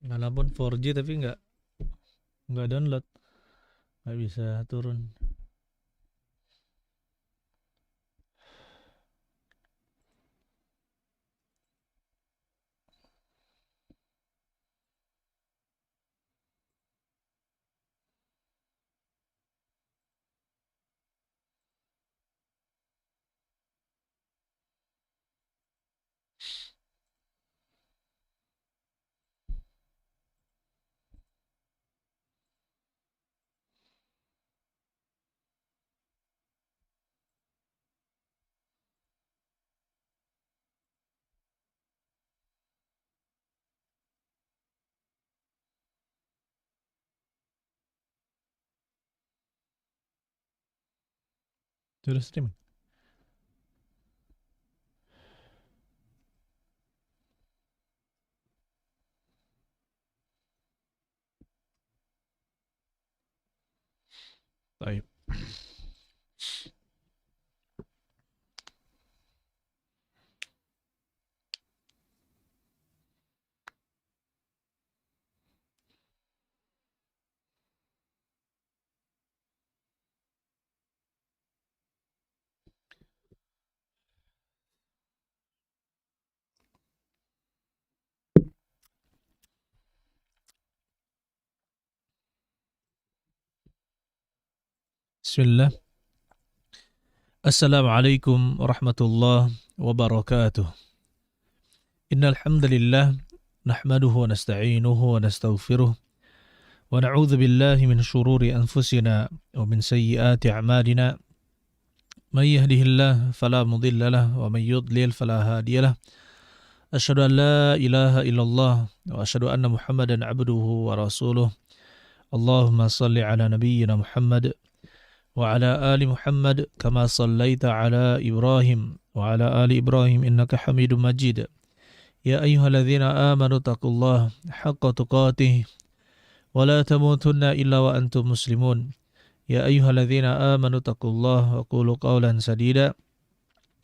Walaupun 4G tapi nggak download, nggak bisa turun. Sudah streaming. Baik. Bismillah. Assalamualaikum warahmatullahi wabarakatuh. Innal hamdalillah nahmaduhu wa nasta'inuhu wa nastaghfiruh wa na'udzu billahi min shururi anfusina wa min sayyiati a'malina. May yahdihillahu fala mudilla lahu wa may yudlil fala hadiya lahu. Asyhadu an la ilaha illallah wa asyhadu anna Muhammadan abduhu wa rasuluh. Allahumma salli ala nabiyyina Muhammad وعلى آل محمد كما صليت على إبراهيم وعلى آل إبراهيم إنك حميد مجيد يا أيها الذين آمنوا اتقوا الله حق تقاته ولا تموتن إلا وأنتم مسلمون يا أيها الذين آمنوا اتقوا الله وقولوا قولا سديدا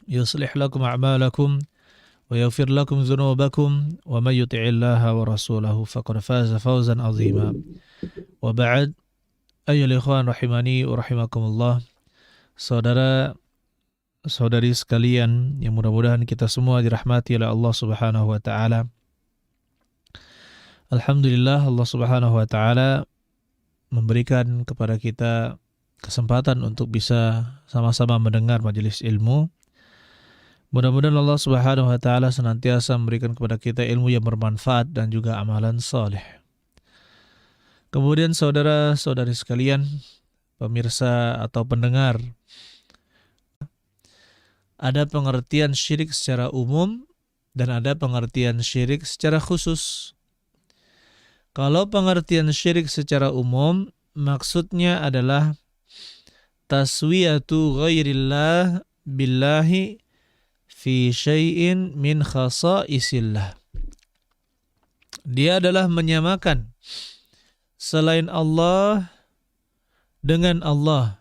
يصلح لكم أعمالكم ويغفر لكم ذنوبكم ومن يطع الله ورسوله فقد فاز فوزا عظيما وبعد. Ayyuhal ikhwan rahimani wa rahimakumullah. Saudara-saudari sekalian yang mudah-mudahan kita semua dirahmati oleh Allah Subhanahu wa taala. Alhamdulillah Allah Subhanahu wa taala memberikan kepada kita kesempatan untuk bisa sama-sama mendengar majelis ilmu. Mudah-mudahan Allah Subhanahu wa taala senantiasa memberikan kepada kita ilmu yang bermanfaat dan juga amalan saleh. Kemudian saudara-saudari sekalian, pemirsa atau pendengar, ada pengertian syirik secara umum dan ada pengertian syirik secara khusus. Kalau pengertian syirik secara umum, maksudnya adalah taswiyatu ghairillah billahi fi syai'in min khasaisillah. Dia adalah menyamakan selain Allah dengan Allah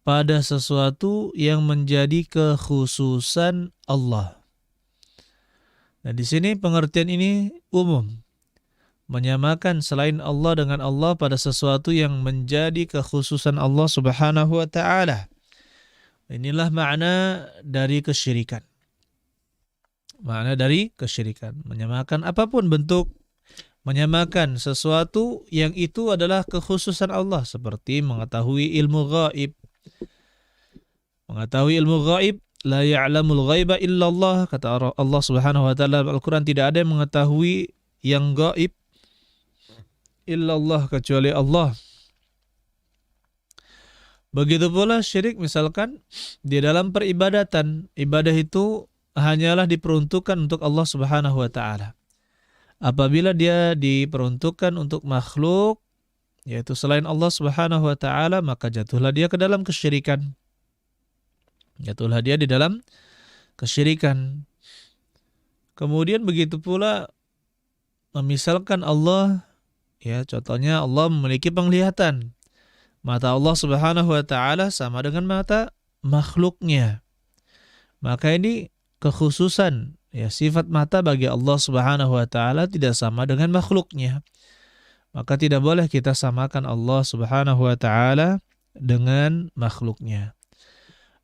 pada sesuatu yang menjadi kekhususan Allah. Nah, di sini pengertian ini umum. Menyamakan selain Allah dengan Allah pada sesuatu yang menjadi kekhususan Allah Subhanahu wa taala. Inilah makna dari kesyirikan. Makna dari kesyirikan, menyamakan apapun bentuk, menyamakan sesuatu yang itu adalah kekhususan Allah, seperti mengetahui ilmu gaib. Mengetahui ilmu gaib, la ya'lamul ghaiba illallah, kata Allah Subhanahu wa taala dalam Al-Qur'an, tidak ada yang mengetahui yang gaib illallah, kecuali Allah. Begitu pula syirik, misalkan di dalam peribadatan, ibadah itu hanyalah diperuntukkan untuk Allah Subhanahu wa taala. Apabila dia diperuntukkan untuk makhluk, yaitu selain Allah Subhanahu wa taala, maka jatuhlah dia ke dalam kesyirikan. Jatuhlah dia di dalam kesyirikan. Kemudian begitu pula memisalkan Allah, ya contohnya Allah memiliki penglihatan. Mata Allah Subhanahu wa taala sama dengan mata makhluknya. Maka ini kekhususan, Ya, sifat mata bagi Allah Subhanahu wa taala tidak sama dengan makhluknya. Maka tidak boleh kita samakan Allah Subhanahu wa taala dengan makhluknya.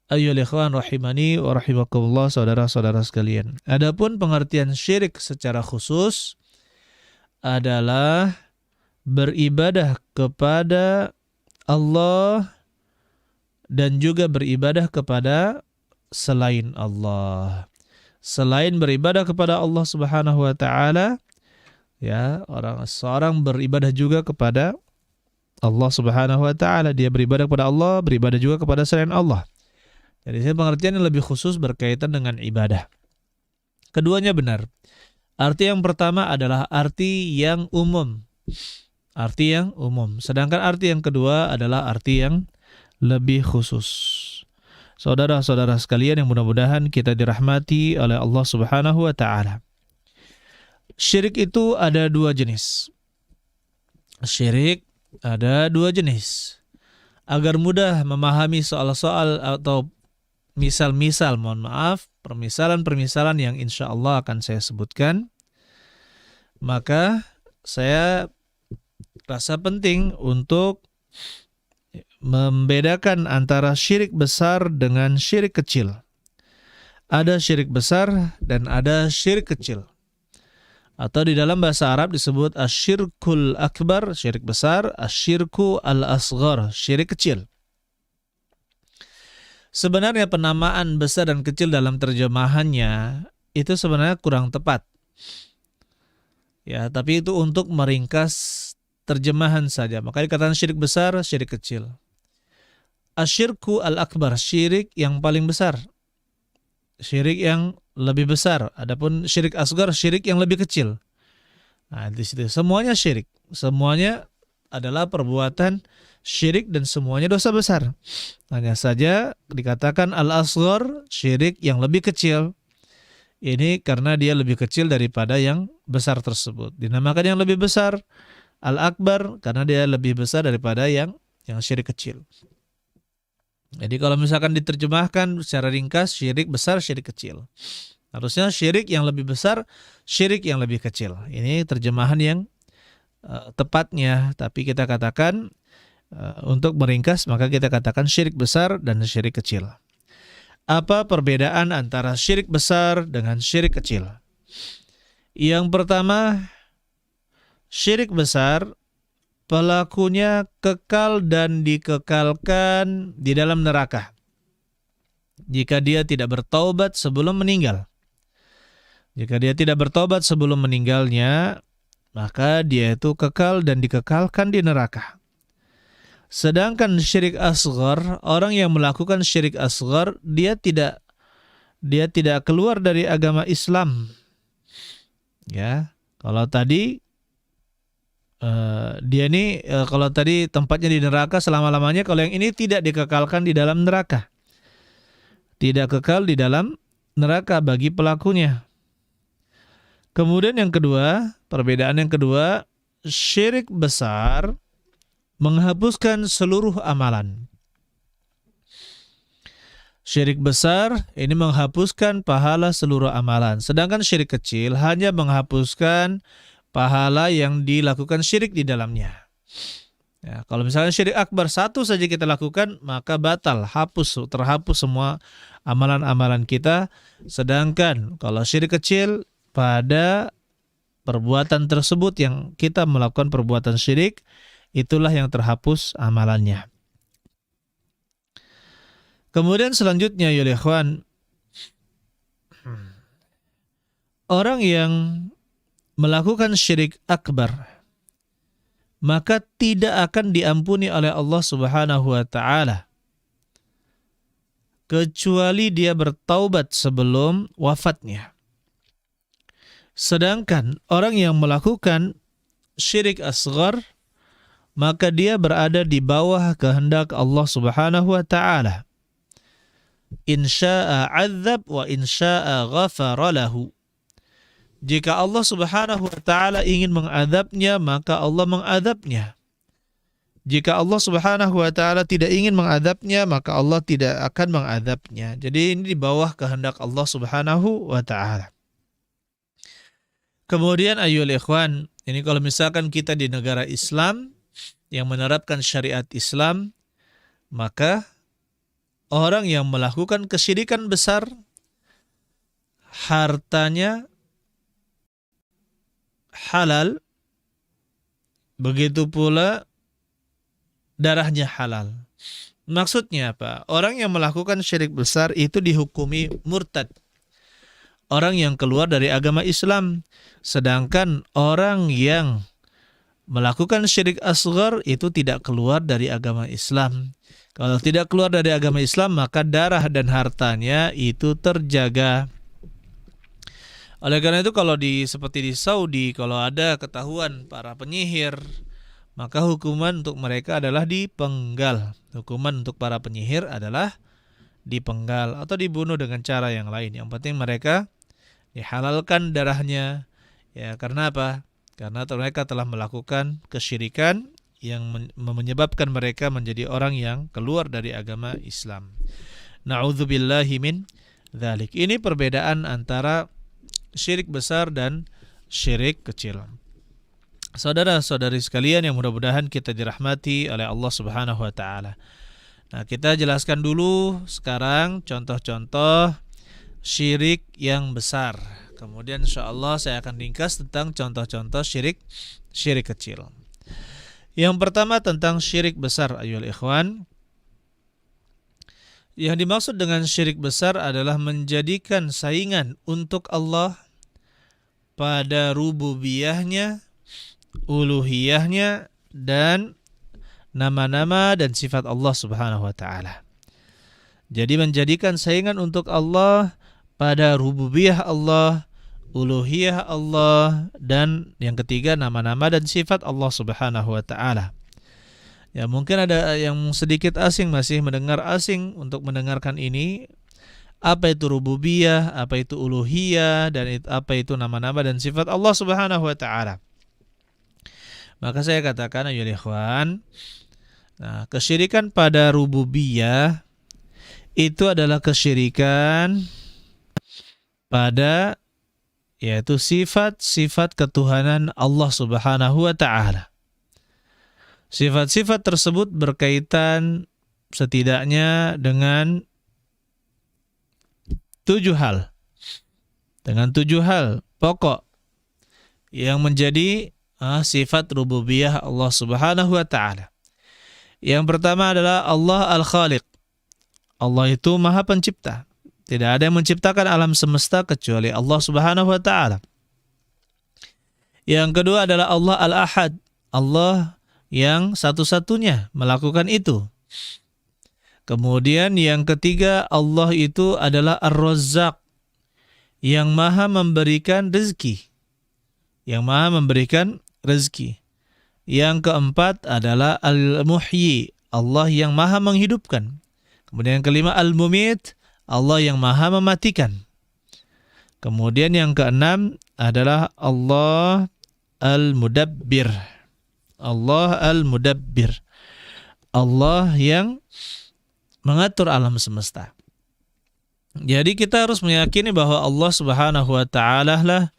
Ayyuhal ikhwan rahimani wa rahimakumullah, saudara-saudara sekalian. Adapun pengertian syirik secara khusus adalah beribadah kepada Allah dan juga beribadah kepada selain Allah. Selain beribadah kepada Allah Subhanahu wa taala, ya, seorang beribadah juga kepada Allah Subhanahu wa taala. Dia beribadah kepada Allah, beribadah juga kepada selain Allah. Jadi pengertian yang lebih khusus berkaitan dengan ibadah. Keduanya benar. Arti yang pertama adalah arti yang umum. Arti yang umum. Sedangkan arti yang kedua adalah arti yang lebih khusus. Saudara-saudara sekalian yang mudah-mudahan kita dirahmati oleh Allah Subhanahu wa taala. Syirik itu ada dua jenis. Syirik ada dua jenis. Agar mudah memahami soal-soal atau misal-misal, permisalan-permisalan yang insya Allah akan saya sebutkan, maka saya rasa penting untuk membedakan antara syirik besar dengan syirik kecil. Ada syirik besar dan ada syirik kecil. Atau di dalam bahasa Arab disebut asyirkul akbar, syirik besar, asyirku al-asghar, syirik kecil. Sebenarnya penamaan besar dan kecil dalam terjemahannya itu sebenarnya kurang tepat. Ya, tapi itu untuk meringkas terjemahan saja. Maka dikatakan syirik besar, syirik kecil. Asyirku al-akbar, syirik yang paling besar. Syirik yang lebih besar. Adapun syirik asgar, syirik yang lebih kecil. Nah, di situ semuanya syirik. Semuanya adalah perbuatan syirik dan semuanya dosa besar. Hanya saja dikatakan al-asghar, syirik yang lebih kecil. Ini karena dia lebih kecil daripada yang besar tersebut. Dinamakan yang lebih besar al-akbar karena dia lebih besar daripada yang syirik kecil. Jadi kalau misalkan diterjemahkan secara ringkas, syirik besar, syirik kecil. Harusnya syirik yang lebih besar, syirik yang lebih kecil. Ini terjemahan yang tepatnya. Tapi kita katakan untuk meringkas, maka kita katakan syirik besar dan syirik kecil. Apa perbedaan antara syirik besar dengan syirik kecil? Yang pertama, syirik besar pelakunya kekal dan dikekalkan di dalam neraka jika dia tidak bertaubat sebelum meninggal. Jika dia tidak bertaubat sebelum meninggalnya, maka dia itu kekal dan dikekalkan di neraka. Sedangkan syirik asghar, orang yang melakukan syirik asghar, dia tidak keluar dari agama Islam. Ya, kalau tadi dia ini kalau tadi tempatnya di neraka selama-lamanya, kalau yang ini tidak dikekalkan di dalam neraka. Tidak kekal di dalam neraka bagi pelakunya. Kemudian yang kedua, perbedaan yang kedua, syirik besar menghapuskan seluruh amalan. Syirik besar ini menghapuskan pahala seluruh amalan. Sedangkan syirik kecil hanya menghapuskan pahala yang dilakukan syirik di dalamnya. Ya, kalau misalnya syirik akbar satu saja kita lakukan, maka batal, terhapus semua amalan-amalan kita. Sedangkan kalau syirik kecil, pada perbuatan tersebut yang kita melakukan perbuatan syirik, itulah yang terhapus amalannya. Kemudian selanjutnya, ya ikhwan, orang yang melakukan syirik akbar, maka tidak akan diampuni oleh Allah Subhanahu wa taala kecuali dia bertaubat sebelum wafatnya. Sedangkan orang yang melakukan syirik asghar, maka dia berada di bawah kehendak Allah Subhanahu wa taala. In syaa'a 'adzab wa in syaa'a ghafara lahu. Jika Allah Subhanahu wa taala ingin mengadabnya, maka Allah mengadabnya. Jika Allah Subhanahu wa taala tidak ingin mengadabnya, maka Allah tidak akan mengadabnya. Jadi ini di bawah kehendak Allah Subhanahu wa taala. Kemudian ayyuhal ikhwan, ini kalau misalkan kita di negara Islam yang menerapkan syariat Islam, maka orang yang melakukan kesyirikan besar, hartanya halal, begitu pula darahnya halal. Maksudnya apa? Orang yang melakukan syirik besar itu dihukumi murtad, orang yang keluar dari agama Islam. Sedangkan orang yang melakukan syirik asghar itu tidak keluar dari agama Islam. Kalau tidak keluar dari agama Islam, maka darah dan hartanya itu terjaga. Oleh karena itu kalau seperti di Saudi, kalau ada ketahuan para penyihir, maka hukuman untuk mereka adalah dipenggal. Hukuman untuk para penyihir adalah dipenggal atau dibunuh dengan cara yang lain. Yang penting mereka dihalalkan darahnya. Ya, karena apa? Karena mereka telah melakukan kesyirikan yang menyebabkan mereka menjadi orang yang keluar dari agama Islam. Na'udzubillahi min dzalik. Ini perbedaan antara syirik besar dan syirik kecil. Saudara-saudari sekalian yang mudah-mudahan kita dirahmati oleh Allah Subhanahu wa taala. Nah, kita jelaskan dulu sekarang contoh-contoh syirik yang besar. Kemudian insyaallah saya akan ringkas tentang contoh-contoh syirik kecil. Yang pertama tentang syirik besar, ayyuhal ikhwan. Yang dimaksud dengan syirik besar adalah menjadikan saingan untuk Allah pada rububiyahnya, uluhiyahnya, dan nama-nama dan sifat Allah Subhanahu wa taala. Jadi menjadikan saingan untuk Allah pada rububiyah Allah, uluhiyah Allah, dan yang ketiga nama-nama dan sifat Allah Subhanahu wa taala. Ya, mungkin ada yang sedikit asing, masih mendengar asing untuk mendengarkan ini. Apa itu rububiyah, apa itu uluhiyah, dan apa itu nama-nama dan sifat Allah Subhanahu wa taala. Maka saya katakan ayyuhal ikhwan, nah, kesyirikan pada rububiyah itu adalah kesyirikan pada yaitu sifat-sifat ketuhanan Allah Subhanahu wa taala. Sifat-sifat tersebut berkaitan setidaknya dengan 7 hal. Dengan 7 hal pokok yang menjadi sifat rububiyah Allah Subhanahu wa taala. Yang pertama adalah Allah Al-Khaliq. Allah itu Maha Pencipta. Tidak ada yang menciptakan alam semesta kecuali Allah Subhanahu wa taala. Yang kedua adalah Allah Al-Ahad. Allah yang satu-satunya melakukan itu. Kemudian yang ketiga, Allah itu adalah Ar-Razzaq, yang Maha memberikan rezeki. Yang Maha memberikan rezeki. Yang keempat adalah Al-Muhyi, Allah yang Maha menghidupkan. Kemudian yang kelima Al-Mumit, Allah yang Maha mematikan. Kemudian yang keenam adalah Allah Al-Mudabbir. Allah Al-Mudabbir, Allah yang mengatur alam semesta. Jadi kita harus meyakini bahwa Allah Subhanahu wa taala lah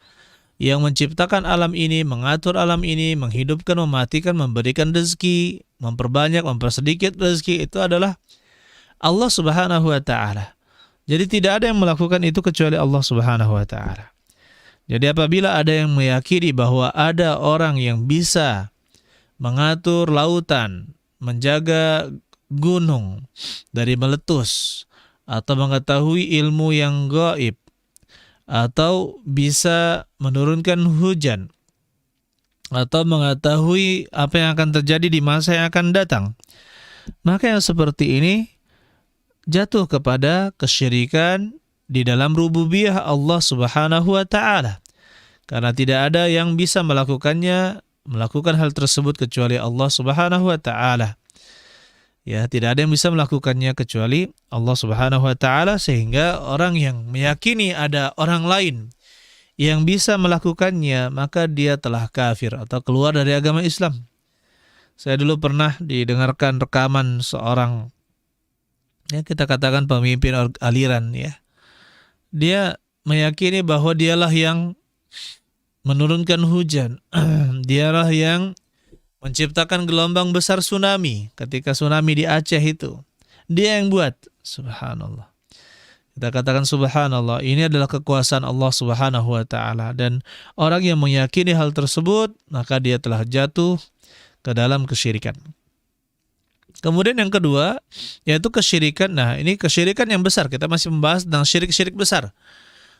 yang menciptakan alam ini, mengatur alam ini, menghidupkan, mematikan, memberikan rezeki, memperbanyak, mempersedikit rezeki, itu adalah Allah Subhanahu wa taala. Jadi tidak ada yang melakukan itu kecuali Allah Subhanahu wa taala. Jadi apabila ada yang meyakini bahwa ada orang yang bisa mengatur lautan, menjaga gunung dari meletus, atau mengetahui ilmu yang gaib, atau bisa menurunkan hujan, atau mengetahui apa yang akan terjadi di masa yang akan datang, maka yang seperti ini jatuh kepada kesyirikan di dalam rububiyah Allah Subhanahu wa taala. Karena tidak ada yang bisa melakukan hal tersebut kecuali Allah Subhanahu wa taala. Ya, tidak ada yang bisa melakukannya kecuali Allah Subhanahu wa taala, sehingga orang yang meyakini ada orang lain yang bisa melakukannya, maka dia telah kafir atau keluar dari agama Islam. Saya dulu pernah didengarkan rekaman seorang, ya kita katakan pemimpin aliran, ya. Dia meyakini bahwa dialah yang menurunkan hujan. Dialah yang menciptakan gelombang besar tsunami ketika tsunami di Aceh itu. Dia yang buat. Subhanallah. Kita katakan subhanallah, ini adalah kekuasaan Allah Subhanahu wa taala, dan orang yang meyakini hal tersebut maka dia telah jatuh ke dalam kesyirikan. Kemudian yang kedua yaitu kesyirikan. Nah, ini kesyirikan yang besar. Kita masih membahas tentang syirik-syirik besar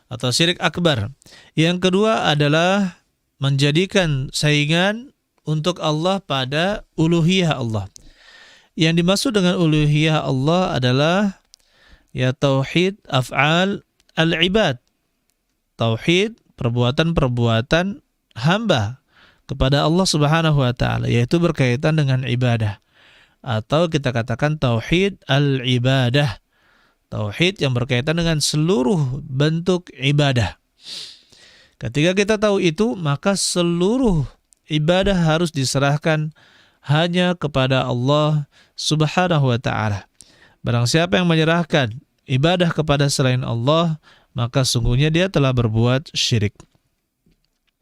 atau syirik akbar. Yang kedua adalah menjadikan saingan untuk Allah pada uluhiyah Allah. Yang dimaksud dengan uluhiyah Allah adalah ya tauhid af'al al-ibad. Tauhid perbuatan-perbuatan hamba kepada Allah Subhanahu wa taala, yaitu berkaitan dengan ibadah. Atau kita katakan tauhid al-ibadah. Tauhid yang berkaitan dengan seluruh bentuk ibadah. Ketika kita tahu itu, maka seluruh ibadah harus diserahkan hanya kepada Allah Subhanahu wa taala. Barang siapa yang menyerahkan ibadah kepada selain Allah, maka sungguhnya dia telah berbuat syirik.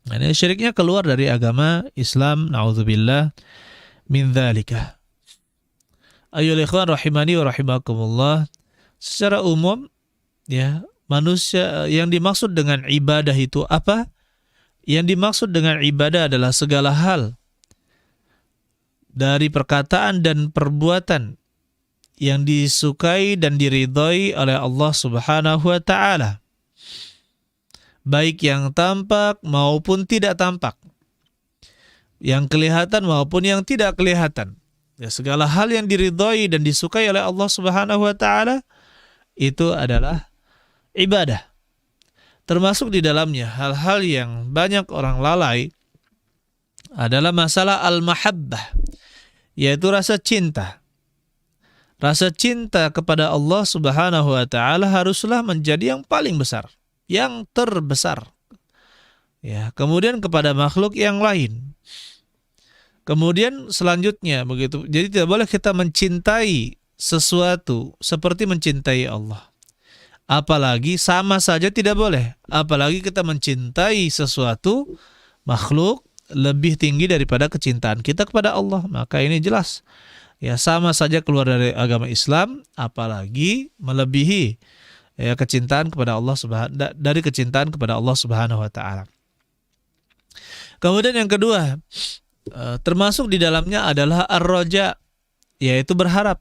Nah, ini syiriknya keluar dari agama Islam, na'udzubillah min dzalika. Ayyuhal ikhwan rahimani wa rahimakumullah. Secara umum ya, manusia yang dimaksud dengan ibadah itu apa? Yang dimaksud dengan ibadah adalah segala hal dari perkataan dan perbuatan yang disukai dan diridhai oleh Allah Subhanahu wa taala. Baik yang tampak maupun tidak tampak. Yang kelihatan maupun yang tidak kelihatan. Ya, segala hal yang diridhai dan disukai oleh Allah Subhanahu wa taala itu adalah ibadah. Termasuk di dalamnya hal-hal yang banyak orang lalai adalah masalah al-mahabbah, yaitu rasa cinta. Rasa cinta kepada Allah Subhanahu wa taala haruslah menjadi yang paling besar, yang terbesar. Ya, kemudian kepada makhluk yang lain. Kemudian selanjutnya begitu. Jadi tidak boleh kita mencintai sesuatu seperti mencintai Allah. Apalagi sama saja tidak boleh. Apalagi kita mencintai sesuatu makhluk lebih tinggi daripada kecintaan kita kepada Allah. Maka ini jelas ya sama saja keluar dari agama Islam, apalagi melebihi ya kecintaan kepada Allah dari kecintaan kepada Allah Subhanahu wa taala. Kemudian yang kedua, termasuk di dalamnya adalah ar-raja, yaitu berharap.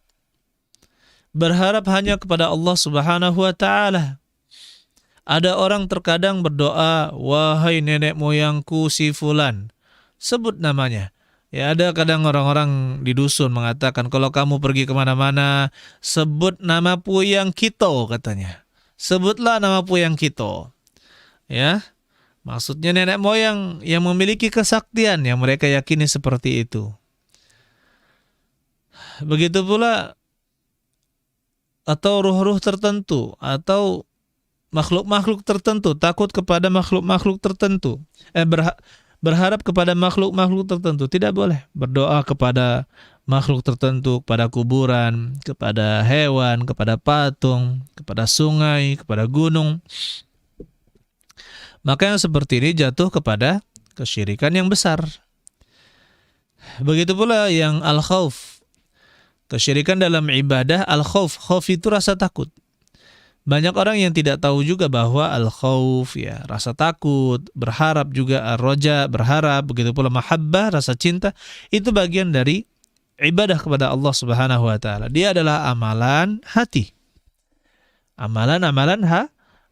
Berharap hanya kepada Allah Subhanahu wa taala. Ada orang terkadang berdoa, wahai nenek moyangku si fulan, sebut namanya. Ya, ada kadang orang-orang di dusun mengatakan, kalau kamu pergi kemana-mana, sebut nama Puyang Kito, katanya. Sebutlah nama Puyang Kito. Ya, maksudnya nenek moyang yang memiliki kesaktian yang mereka yakini seperti itu. Begitu pula atau ruh-ruh tertentu atau makhluk-makhluk tertentu, takut kepada makhluk-makhluk tertentu. Berharap kepada makhluk-makhluk tertentu. Tidak boleh berdoa kepada makhluk tertentu, kepada kuburan, kepada hewan, kepada patung, kepada sungai, kepada gunung. Maka yang seperti ini jatuh kepada kesyirikan yang besar. Begitu pula yang al-khauf. Kesyirikan dalam ibadah, al-khauf. Khauf itu rasa takut. Banyak orang yang tidak tahu juga bahwa al-khauf ya rasa takut, berharap juga ar-raja, berharap, begitu pula mahabbah, rasa cinta, itu bagian dari ibadah kepada Allah Subhanahu wa taala. Dia adalah amalan hati. Amalan-amalan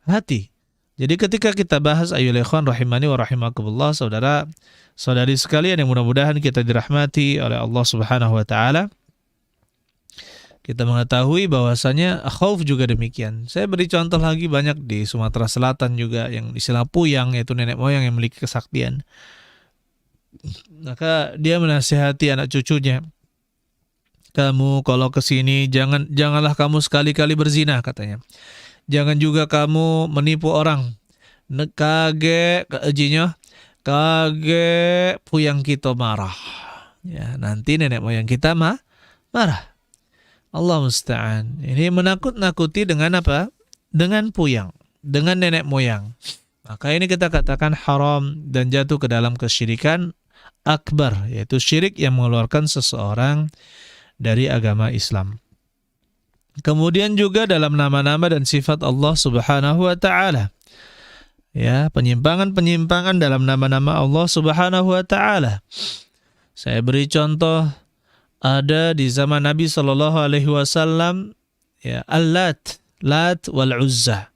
hati. Jadi ketika kita bahas ayyuhal ikhwan rahimani wa rahimakumullah, saudara-saudari sekalian yang mudah-mudahan kita dirahmati oleh Allah Subhanahu wa taala, kita mengetahui bahwasanya khauf juga demikian. Saya beri contoh lagi banyak di Sumatera Selatan juga yang istilah puyang, yaitu nenek moyang yang memiliki kesaktian. Maka dia menasihati anak cucunya, kamu kalau ke sini janganlah kamu sekali-kali berzina, katanya. Jangan juga kamu menipu orang. Kage kejinya, kage puyang kita marah. Ya, nanti nenek moyang kita marah. Allah musta'an. Ini menakut-nakuti dengan apa? Dengan puyang, dengan nenek moyang. Maka ini kita katakan haram dan jatuh ke dalam kesyirikan akbar, yaitu syirik yang mengeluarkan seseorang dari agama Islam. Kemudian juga dalam nama-nama dan sifat Allah Subhanahu wa taala. Ya, penyimpangan-penyimpangan dalam nama-nama Allah Subhanahu wa taala. Saya beri contoh, ada di zaman Nabi sallallahu alaihi wasallam ya Al-Lat, Lat wal Uzza.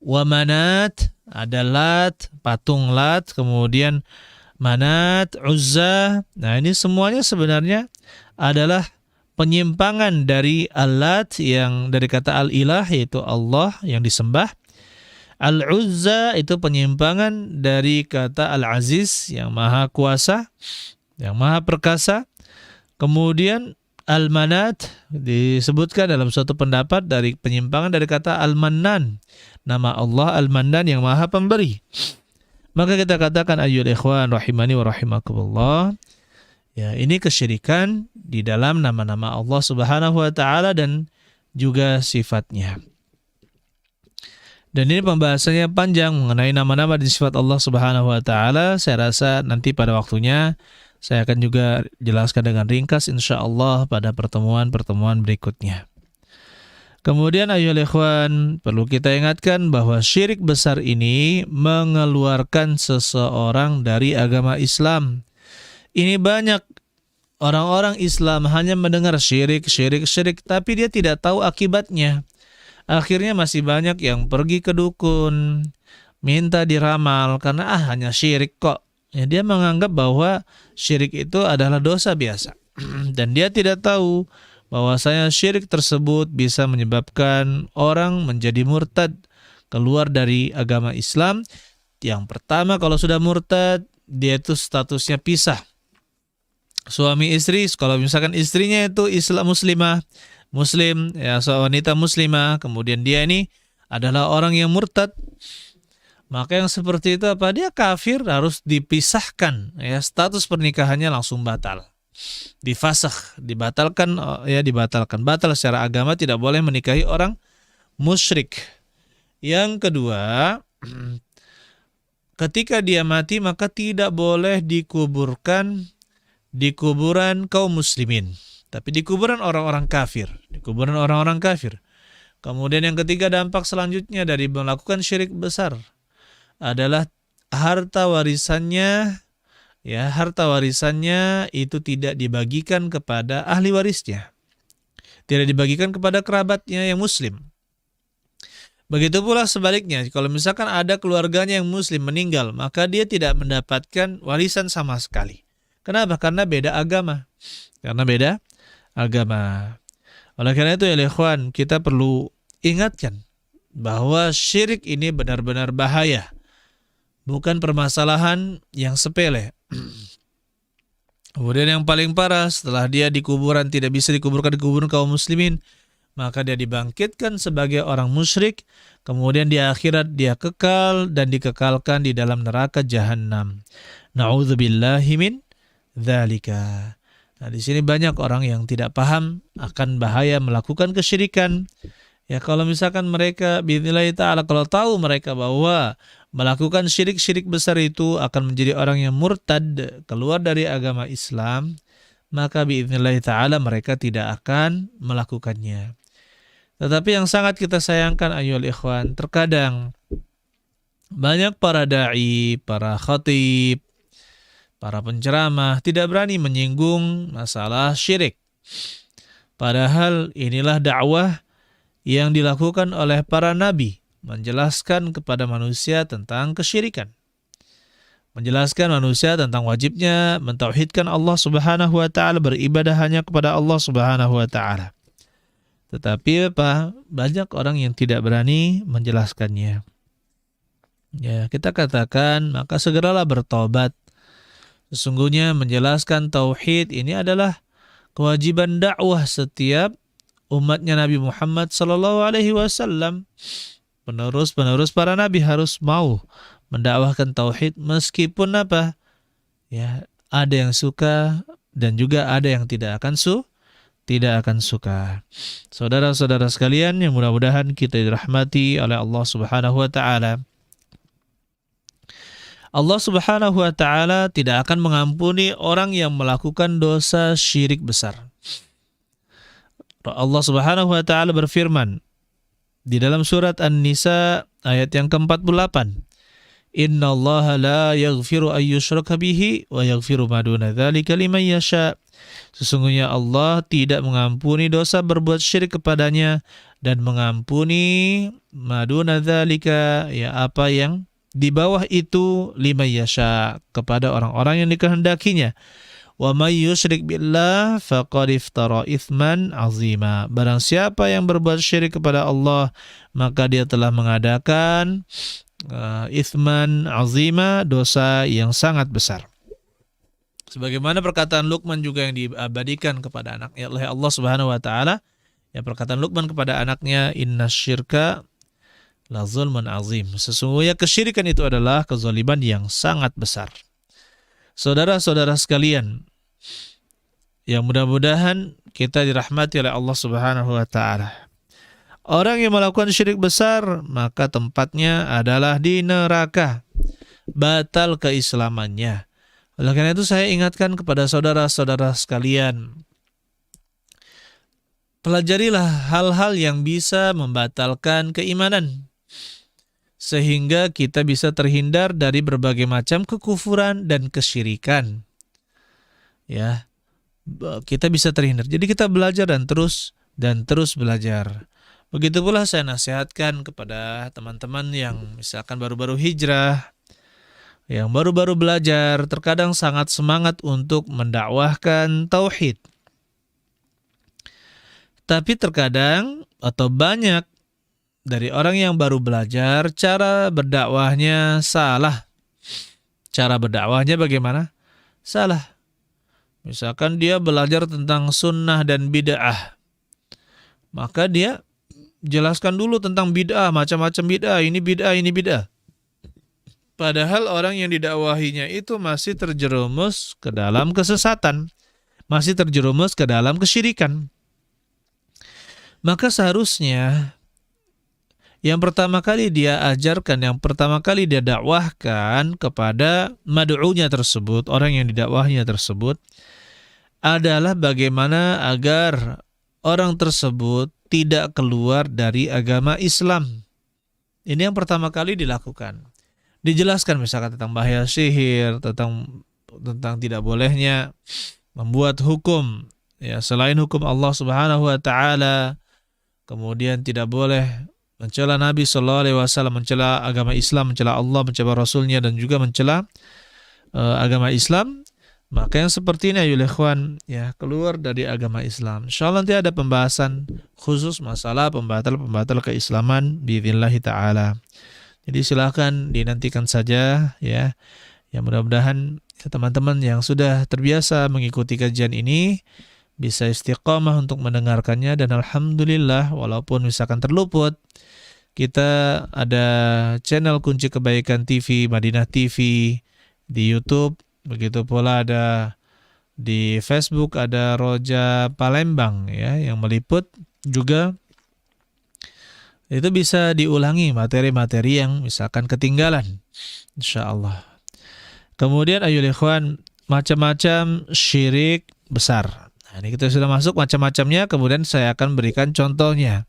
Wa Manat, ada Lat, patung Lat, kemudian Manat, Uzza. Nah, ini semuanya sebenarnya adalah penyimpangan dari Al-Lat yang dari kata Al-Ilah, yaitu Allah yang disembah. Al-Uzza itu penyimpangan dari kata Al-Aziz yang maha kuasa, yang maha perkasa. Kemudian Al-Manat disebutkan dalam suatu pendapat dari penyimpangan dari kata Al-Mannan, nama Allah Al-Mannan yang maha pemberi. Maka kita katakan ayyul ikhwan rahimani wa rahimakumullah, ya, ini kesyirikan di dalam nama-nama Allah Subhanahu wa taala dan juga sifatnya. Dan ini pembahasannya panjang mengenai nama-nama dan sifat Allah Subhanahu wa taala. Saya rasa nanti pada waktunya saya akan juga jelaskan dengan ringkas insyaallah pada pertemuan-pertemuan berikutnya. Kemudian ayyuhal ikhwan, perlu kita ingatkan bahwa syirik besar ini mengeluarkan seseorang dari agama Islam. Ini banyak orang-orang Islam hanya mendengar syirik, tapi dia tidak tahu akibatnya. Akhirnya masih banyak yang pergi ke dukun, minta diramal karena hanya syirik kok. Ya, dia menganggap bahwa syirik itu adalah dosa biasa. Dan dia tidak tahu bahwasanya syirik tersebut bisa menyebabkan orang menjadi murtad, keluar dari agama Islam. Yang pertama, kalau sudah murtad, dia itu statusnya pisah. Suami istri, kalau misalkan istrinya itu Islam Muslim, ya, seorang wanita muslimah, kemudian dia ini adalah orang yang murtad, maka yang seperti itu apa? Dia kafir, harus dipisahkan, ya, status pernikahannya langsung batal. Difasakh, dibatalkan, ya, batal secara agama, tidak boleh menikahi orang musyrik. Yang kedua, ketika dia mati maka tidak boleh dikuburkan di kuburan kaum muslimin, tapi di kuburan orang-orang kafir, Kemudian yang ketiga, dampak selanjutnya dari melakukan syirik besar adalah harta warisannya itu tidak dibagikan kepada ahli warisnya, tidak dibagikan kepada kerabatnya yang muslim. Begitu pula sebaliknya, kalau misalkan ada keluarganya yang muslim meninggal, maka dia tidak mendapatkan warisan sama sekali. Kenapa? Karena beda agama. Oleh karena itu ya ikhwan, kita perlu ingatkan bahwa syirik ini benar-benar bahaya. Bukan permasalahan yang sepele. Kemudian yang paling parah, setelah dia di kuburan tidak bisa dikuburkan di kuburan kaum muslimin, maka dia dibangkitkan sebagai orang musyrik, kemudian di akhirat dia kekal dan dikekalkan di dalam neraka jahanam. Na'udzubillahi min dzalika. Nah, di sini banyak orang yang tidak paham akan bahaya melakukan kesyirikan. Ya, kalau misalkan mereka biidznillah ta'ala, kalau tahu mereka bahwa melakukan syirik besar itu akan menjadi orang yang murtad, keluar dari agama Islam, maka biidznillah ta'ala mereka tidak akan melakukannya. Tetapi yang sangat kita sayangkan ayyuhal ikhwan, terkadang banyak para da'i, para khatib, para penceramah tidak berani menyinggung masalah syirik. Padahal inilah dakwah yang dilakukan oleh para nabi, menjelaskan kepada manusia tentang kesyirikan. Menjelaskan manusia tentang wajibnya mentauhidkan Allah Subhanahu wa taala, beribadah hanya kepada Allah Subhanahu wa taala. Tetapi banyak orang yang tidak berani menjelaskannya. Ya, kita katakan maka segeralah bertobat. Sesungguhnya menjelaskan tauhid ini adalah kewajiban dakwah setiap umatnya Nabi Muhammad sallallahu alaihi wasallam. Penerus para nabi harus mau mendakwahkan tauhid meskipun ya, ada yang suka dan juga ada yang tidak akan suka. Saudara-saudara sekalian yang mudah-mudahan kita dirahmati oleh Allah Subhanahu wa taala. Allah Subhanahu wa taala tidak akan mengampuni orang yang melakukan dosa syirik besar. Allah Subhanahu wa taala berfirman di dalam surat An-Nisa ayat yang ke-48. Innallaha la yaghfiru an yushraka bihi wa yaghfiru ma duna dzalika liman yasha. Sesungguhnya Allah tidak mengampuni dosa berbuat syirik kepadanya dan mengampuni ma duna dzalika, ya apa yang di bawah itu, liman yasha, kepada orang-orang yang dikehendakinya. Wa may yusyrik billah faqad iftara itsman azima. Barang siapa yang berbuat syirik kepada Allah, maka dia telah mengadakan itsman azima, dosa yang sangat besar. Sebagaimana perkataan Luqman juga yang diabadikan kepada anaknya oleh Allah Subhanahu wa taala, ya perkataan Luqman kepada anaknya, innasyirka la zulmun azim. Sesungguhnya kesyirikan itu adalah kezaliman yang sangat besar. Saudara-saudara sekalian, yang mudah-mudahan kita dirahmati oleh Allah Subhanahu wa taala. Orang yang melakukan syirik besar, maka tempatnya adalah di neraka. Batal keislamannya. Oleh karena itu saya ingatkan kepada saudara-saudara sekalian, pelajarilah hal-hal yang bisa membatalkan keimanan, sehingga kita bisa terhindar dari berbagai macam kekufuran dan kesyirikan. Ya, kita bisa terhindar. Jadi kita belajar dan terus belajar. Begitu pula saya nasihatkan kepada teman-teman yang misalkan baru-baru hijrah, yang baru-baru belajar, terkadang sangat semangat untuk mendakwahkan tauhid. Tapi terkadang atau banyak dari orang yang baru belajar, cara berdakwahnya salah. Cara berdakwahnya bagaimana? Salah. Misalkan dia belajar tentang sunnah dan bid'ah, maka dia jelaskan dulu tentang bid'ah, macam-macam bid'ah, ini bid'ah, ini bid'ah. Padahal orang yang didakwahinya itu masih terjerumus ke dalam kesesatan, masih terjerumus ke dalam kesyirikan. Maka seharusnya yang pertama kali dia ajarkan, yang pertama kali dia dakwahkan kepada mad'unya tersebut, orang yang didakwahnya tersebut, adalah bagaimana agar orang tersebut tidak keluar dari agama Islam. Ini yang pertama kali dilakukan. Dijelaskan misalkan tentang bahaya sihir, tentang tidak bolehnya membuat hukum ya selain hukum Allah Subhanahu wa taala. Kemudian tidak boleh mencela Nabi sallallahu alaihi wasallam, mencela agama Islam, mencela Allah, mencela Rasulnya, dan juga mencela agama Islam. Maka yang seperti ini ayo ikhwan, ya keluar dari agama Islam. Insyaallah nanti ada pembahasan khusus masalah pembatal keislaman biidznillah taala. Jadi silakan dinantikan saja ya. Ya mudah-mudahan teman-teman yang sudah terbiasa mengikuti kajian ini bisa istiqamah untuk mendengarkannya, dan alhamdulillah walaupun misalkan terluput, kita ada channel Kunci Kebaikan TV, Madinah TV di YouTube. Begitu pula ada di Facebook, ada Roja Palembang ya yang meliput juga. Itu bisa diulangi materi-materi yang misalkan ketinggalan, insyaallah. Kemudian ayo ikhwan, macam-macam syirik besar. Nah, ini kita sudah masuk macam-macamnya, kemudian saya akan berikan contohnya.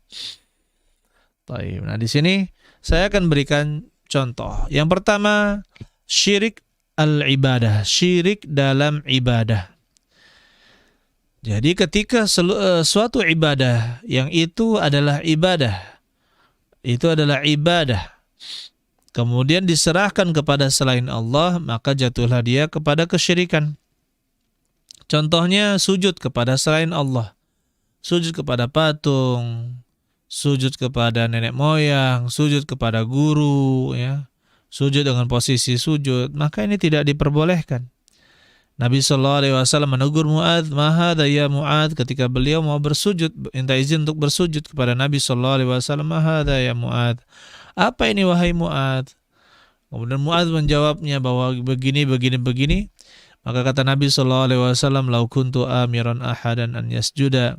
Baik, nah di sini saya akan berikan contoh. Yang pertama, syirik al-ibadah, syirik dalam ibadah. Jadi ketika suatu ibadah yang itu adalah ibadah, kemudian diserahkan kepada selain Allah, maka jatuhlah dia kepada kesyirikan. Contohnya sujud kepada selain Allah, sujud kepada patung, sujud kepada nenek moyang, sujud kepada guru, ya, sujud dengan posisi sujud, maka ini tidak diperbolehkan. Nabi SAW menegur Mu'adz, "Ma hadza ya Mu'adz?" Ketika beliau mau bersujud, minta izin untuk bersujud kepada Nabi SAW, "Ma hadza ya Mu'adz?" Apa ini wahai Mu'adz? Kemudian Mu'adz menjawabnya bahwa begini. Maka kata Nabi SAW, "Lau kuntu amiran ahadan an yasjuda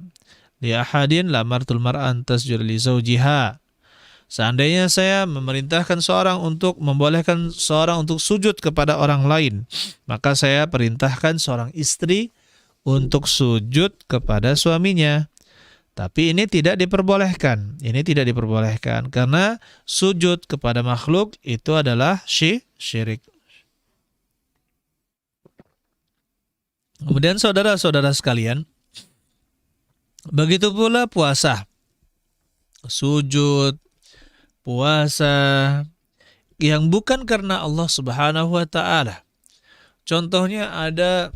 li ahadin la martul mar'an tasjud li zawjiha." Seandainya saya memerintahkan seorang untuk membolehkan seorang untuk sujud kepada orang lain, maka saya perintahkan seorang istri untuk sujud kepada suaminya. Tapi ini tidak diperbolehkan. Ini tidak diperbolehkan karena sujud kepada makhluk itu adalah syirik. Kemudian saudara-saudara sekalian, begitu pula puasa. Sujud, puasa yang bukan karena Allah Subhanahu wa taala. Contohnya ada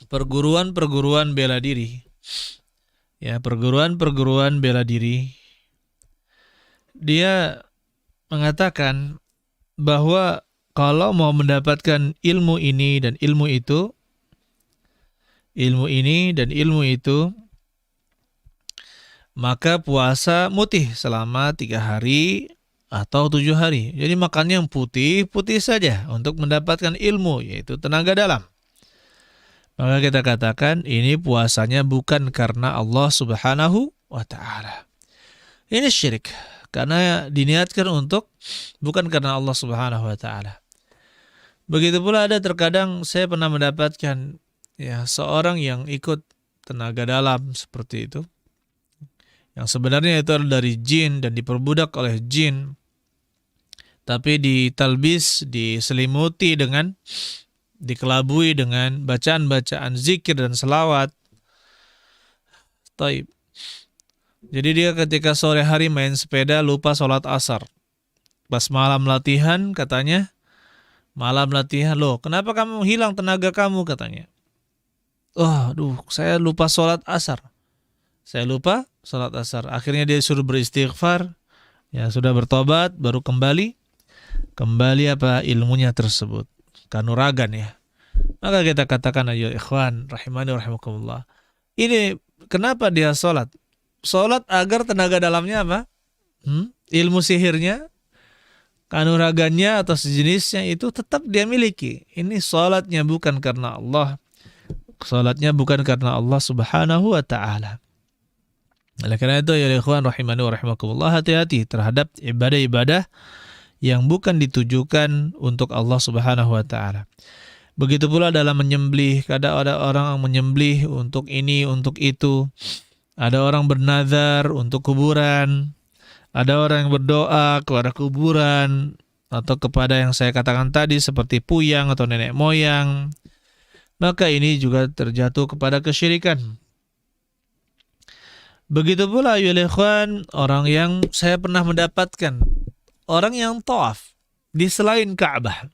perguruan-perguruan bela diri. Ya, perguruan-perguruan bela diri. Dia mengatakan bahwa kalau mau mendapatkan ilmu ini dan ilmu itu, maka puasa mutih selama 3 hari atau 7 hari. Jadi makannya yang putih-putih saja untuk mendapatkan ilmu, yaitu tenaga dalam. Maka kita katakan ini puasanya bukan karena Allah Subhanahu wa ta'ala. Ini syirik karena diniatkan untuk bukan karena Allah Subhanahu wa ta'ala. Begitu pula ada terkadang saya pernah mendapatkan seorang yang ikut tenaga dalam seperti itu. Yang sebenarnya itu adalah dari jin dan diperbudak oleh jin. Tapi ditalbis, diselimuti dengan dikelabui dengan bacaan-bacaan zikir dan selawat. Taib. Jadi dia ketika sore hari main sepeda lupa sholat asar. Pas malam latihan katanya, loh kenapa kamu hilang tenaga kamu katanya. Saya lupa sholat asar. Akhirnya dia suruh beristighfar, sudah bertobat, baru kembali ilmunya tersebut. Kanuragan ya. Maka kita katakan ayo ikhwan rahimani rahimakumullah. Ini kenapa dia sholat? Sholat agar tenaga dalamnya apa? Ilmu sihirnya, kanuragannya atau sejenisnya itu tetap dia miliki. Ini sholatnya bukan karena Allah. Sholatnya bukan karena Allah Subhanahu wa ta'ala. Oleh karena itu ya ikhwan rahimani rahimakumullah, hati-hati terhadap ibadah-ibadah yang bukan ditujukan untuk Allah Subhanahu wa ta'ala. Begitu pula dalam menyembelih, kadang ada orang yang menyembelih untuk ini, untuk itu. Ada orang bernazar untuk kuburan. Ada orang yang berdoa kepada kuburan atau kepada yang saya katakan tadi seperti puyang atau nenek moyang. Maka ini juga terjatuh kepada kesyirikan. Begitu pula ya ikhwan, orang yang saya pernah mendapatkan, orang yang tawaf di selain Ka'bah.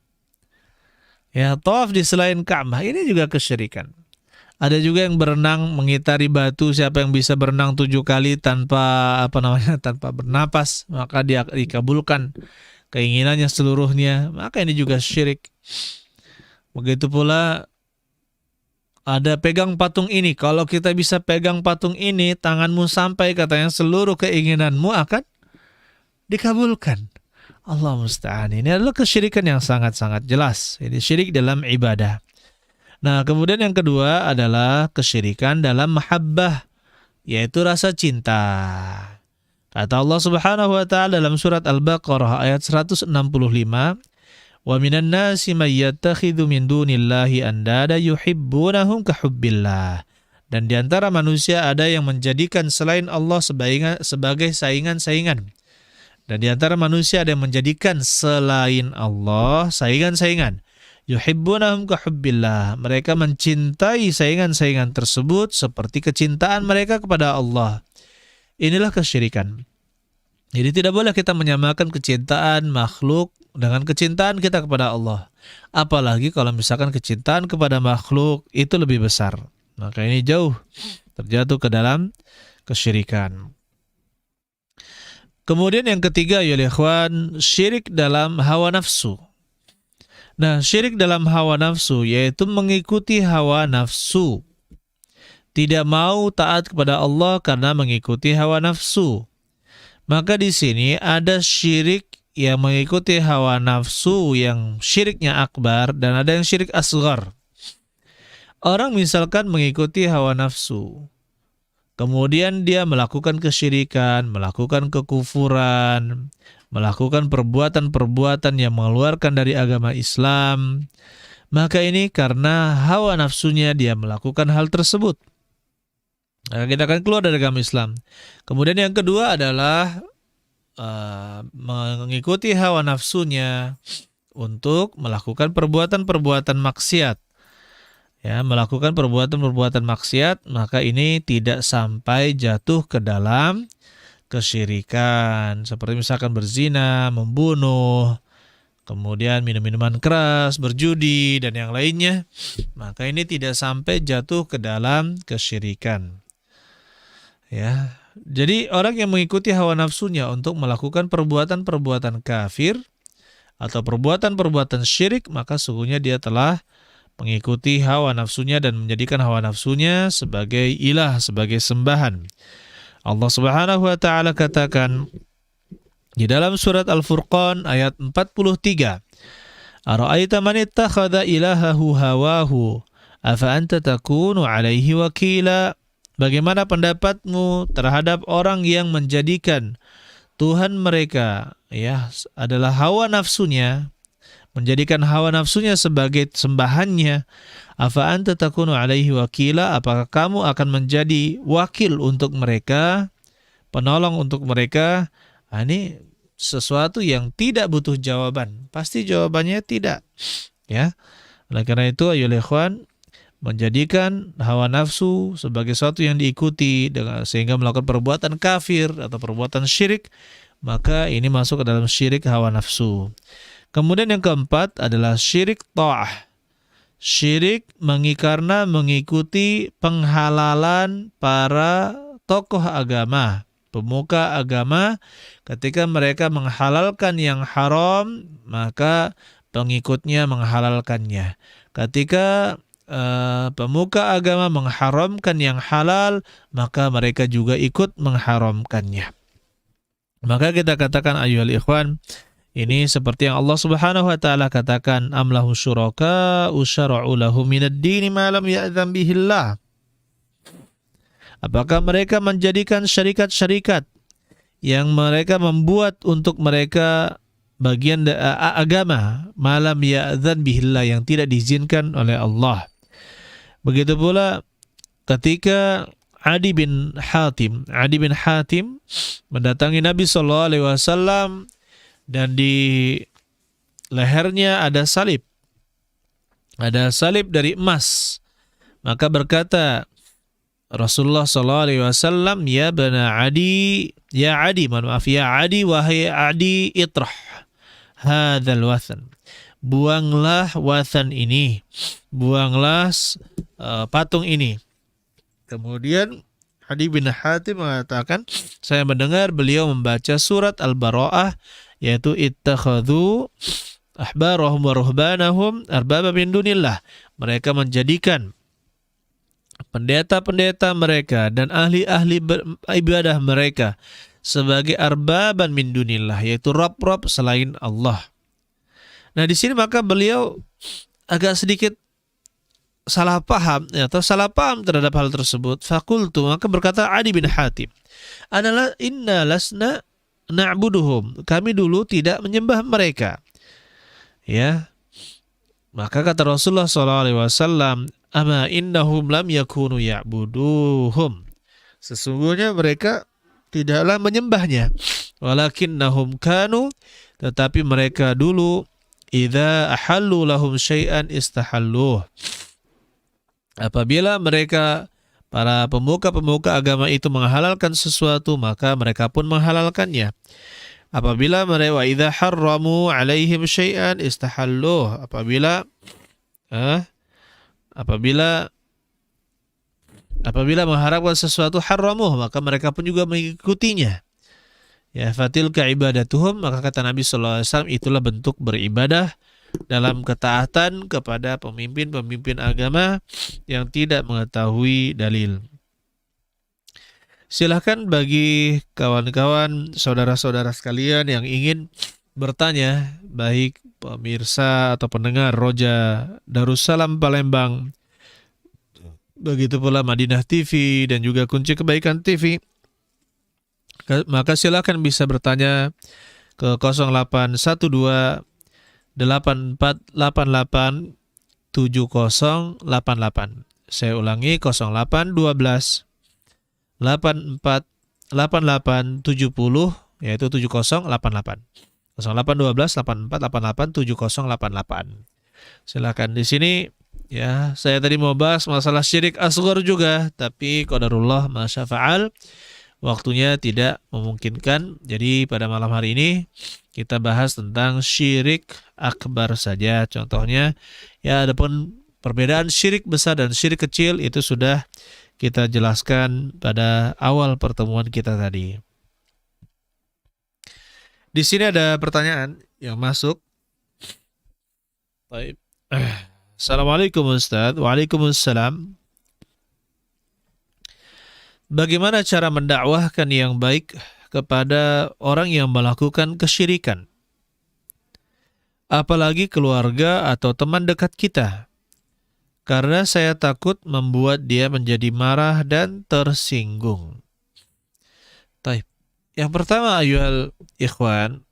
Ya, tawaf di selain Ka'bah ini juga kesyirikan. Ada juga yang berenang mengitari batu, siapa yang bisa berenang 7 kali tanpa tanpa bernapas, maka dia dikabulkan keinginannya seluruhnya, maka ini juga syirik. Begitu pula ada pegang patung ini, kalau kita bisa pegang patung ini, tanganmu sampai katanya seluruh keinginanmu akan dikabulkan. Allah musta'an. Ini adalah kesyirikan yang sangat-sangat jelas. Ini syirik dalam ibadah. Nah, kemudian yang kedua adalah kesyirikan dalam mahabbah, yaitu rasa cinta. Kata Allah Subhanahu wa ta'ala dalam surat Al-Baqarah ayat 165, "Wa minan nasi may yattakhidhu min dunillahi andada yuhibbunahum kahubbillah." Dan di antara manusia ada yang menjadikan selain Allah sebagai saingan-saingan. Dan di antara manusia ada yang menjadikan selain Allah saingan-saingan. Yuhibbunahum kahubbillah. Mereka mencintai saingan-saingan tersebut seperti kecintaan mereka kepada Allah. Inilah kesyirikan. Jadi tidak boleh kita menyamakan kecintaan makhluk dengan kecintaan kita kepada Allah. Apalagi kalau misalkan kecintaan kepada makhluk itu lebih besar. Maka ini jauh terjatuh ke dalam kesyirikan. Kemudian yang ketiga ya ikhwan, syirik dalam hawa nafsu. Nah, syirik dalam hawa nafsu yaitu mengikuti hawa nafsu. Tidak mau taat kepada Allah karena mengikuti hawa nafsu. Maka di sini ada syirik yang mengikuti hawa nafsu yang syiriknya akbar dan ada yang syirik asghar. Orang misalkan mengikuti hawa nafsu. kemudian dia melakukan kesyirikan, melakukan kekufuran, melakukan perbuatan-perbuatan yang mengeluarkan dari agama Islam, maka ini karena hawa nafsunya dia melakukan hal tersebut. Maka kita akan keluar dari agama Islam. Kemudian yang kedua adalah mengikuti hawa nafsunya untuk melakukan perbuatan-perbuatan maksiat. Ya, melakukan perbuatan-perbuatan maksiat, maka ini tidak sampai jatuh ke dalam kesyirikan. Seperti misalkan berzina, membunuh, kemudian minum-minuman keras, berjudi, dan yang lainnya. Maka ini tidak sampai jatuh ke dalam kesyirikan. Ya, jadi orang yang mengikuti hawa nafsunya untuk melakukan perbuatan-perbuatan kafir atau perbuatan-perbuatan syirik, maka sesungguhnya dia telah mengikuti hawa nafsunya dan menjadikan hawa nafsunya sebagai ilah, sebagai sembahan. Allah Subhanahu wa taala katakan di dalam surat Al-Furqan ayat 43, "Ara'aita man ittakhadha ilahahu hawahu afa anta takunu 'alaihi wakila?" Bagaimana pendapatmu terhadap orang yang menjadikan Tuhan mereka adalah hawa nafsunya, menjadikan hawa nafsunya sebagai sembahannya? Afa anta takunu alaihi wakila, apakah kamu akan menjadi wakil untuk mereka, penolong untuk mereka? Ini sesuatu yang tidak butuh jawaban. Pasti jawabannya tidak. Ya. Oleh karena itu, ayolah ikhwan, menjadikan hawa nafsu sebagai sesuatu yang diikuti sehingga melakukan perbuatan kafir atau perbuatan syirik, maka ini masuk ke dalam syirik hawa nafsu. Kemudian yang keempat adalah syirik ta'ah. Syirik karena mengikuti penghalalan para tokoh agama, pemuka agama. Ketika mereka menghalalkan yang haram, maka pengikutnya menghalalkannya. Ketika pemuka agama mengharamkan yang halal, maka mereka juga ikut mengharamkannya. Maka kita katakan ayyuhal ikhwan, ini seperti yang Allah Subhanahu wa taala katakan, am lahu syuraka usyara'u lahum minad dini ma lam ya'dzan bihillah. Apakah mereka menjadikan syarikat-syarikat yang mereka membuat untuk mereka bagian agama malam ya'dzan bihillah, yang tidak diizinkan oleh Allah. Begitu pula ketika Adi bin Hatim mendatangi Nabi SAW dan di lehernya ada salib dari emas. Maka berkata Rasulullah SAW, ya Adi, wahai Adi, itrah hadzal wathan. Buanglah wathan ini, buanglah patung ini. Kemudian Adi bin Hatim mengatakan, saya mendengar beliau membaca surat Al-Bara'ah, yaitu ittakhadhu ahbarahum wa ruhbanahum arbaba min dunillah. Mereka menjadikan pendeta-pendeta mereka dan ahli-ahli ibadah mereka sebagai arbaban min dunillah, yaitu rob-rob selain Allah. Nah, di sini maka beliau agak sedikit salah paham terhadap hal tersebut. Fakultu, maka berkata Adi bin Hatim, inna lasna na'buduhum, kami dulu tidak menyembah mereka. Ya. Maka kata Rasulullah SAW, ama innahum lam yakunu ya'buduhum. Sesungguhnya mereka tidaklah menyembahnya. Walakinnahum kanu, tetapi mereka dulu idza ahallu lahum syai'an istahalluh. Apabila mereka, para pemuka-pemuka agama itu menghalalkan sesuatu, maka mereka pun menghalalkannya. Apabila mereka wa idza harramu alaihim syai'an istahalluh. Apabila mengharapkan sesuatu haramuh, maka mereka pun juga mengikutinya. Ya, fatilka ibadatuhum, maka kata Nabi SAW, itulah bentuk beribadah dalam ketaatan kepada pemimpin-pemimpin agama yang tidak mengetahui dalil. Silahkan bagi kawan-kawan, saudara-saudara sekalian yang ingin bertanya, baik pemirsa atau pendengar Roja Darussalam Palembang, begitu pula Madinah TV dan juga Kunci Kebaikan TV. Maka silakan bisa bertanya ke 0812 8488 7088. Saya ulangi 0812 8488 yaitu 7088. 0812 8488 7088. Silakan di sini ya. Saya tadi mau bahas masalah syirik asghar juga, tapi qadarullah ma syafa'al, waktunya tidak memungkinkan. Jadi pada malam hari ini kita bahas tentang syirik akbar saja. Contohnya ya, adapun perbedaan syirik besar dan syirik kecil itu sudah kita jelaskan pada awal pertemuan kita tadi. Di sini ada pertanyaan yang masuk. Baik. Assalamualaikum Ustaz. Waalaikumsalam. Bagaimana cara mendakwahkan yang baik kepada orang yang melakukan kesyirikan, apalagi keluarga atau teman dekat kita? Karena saya takut membuat dia menjadi marah dan tersinggung. Taib. Yang pertama, ayyuhal ikhwan,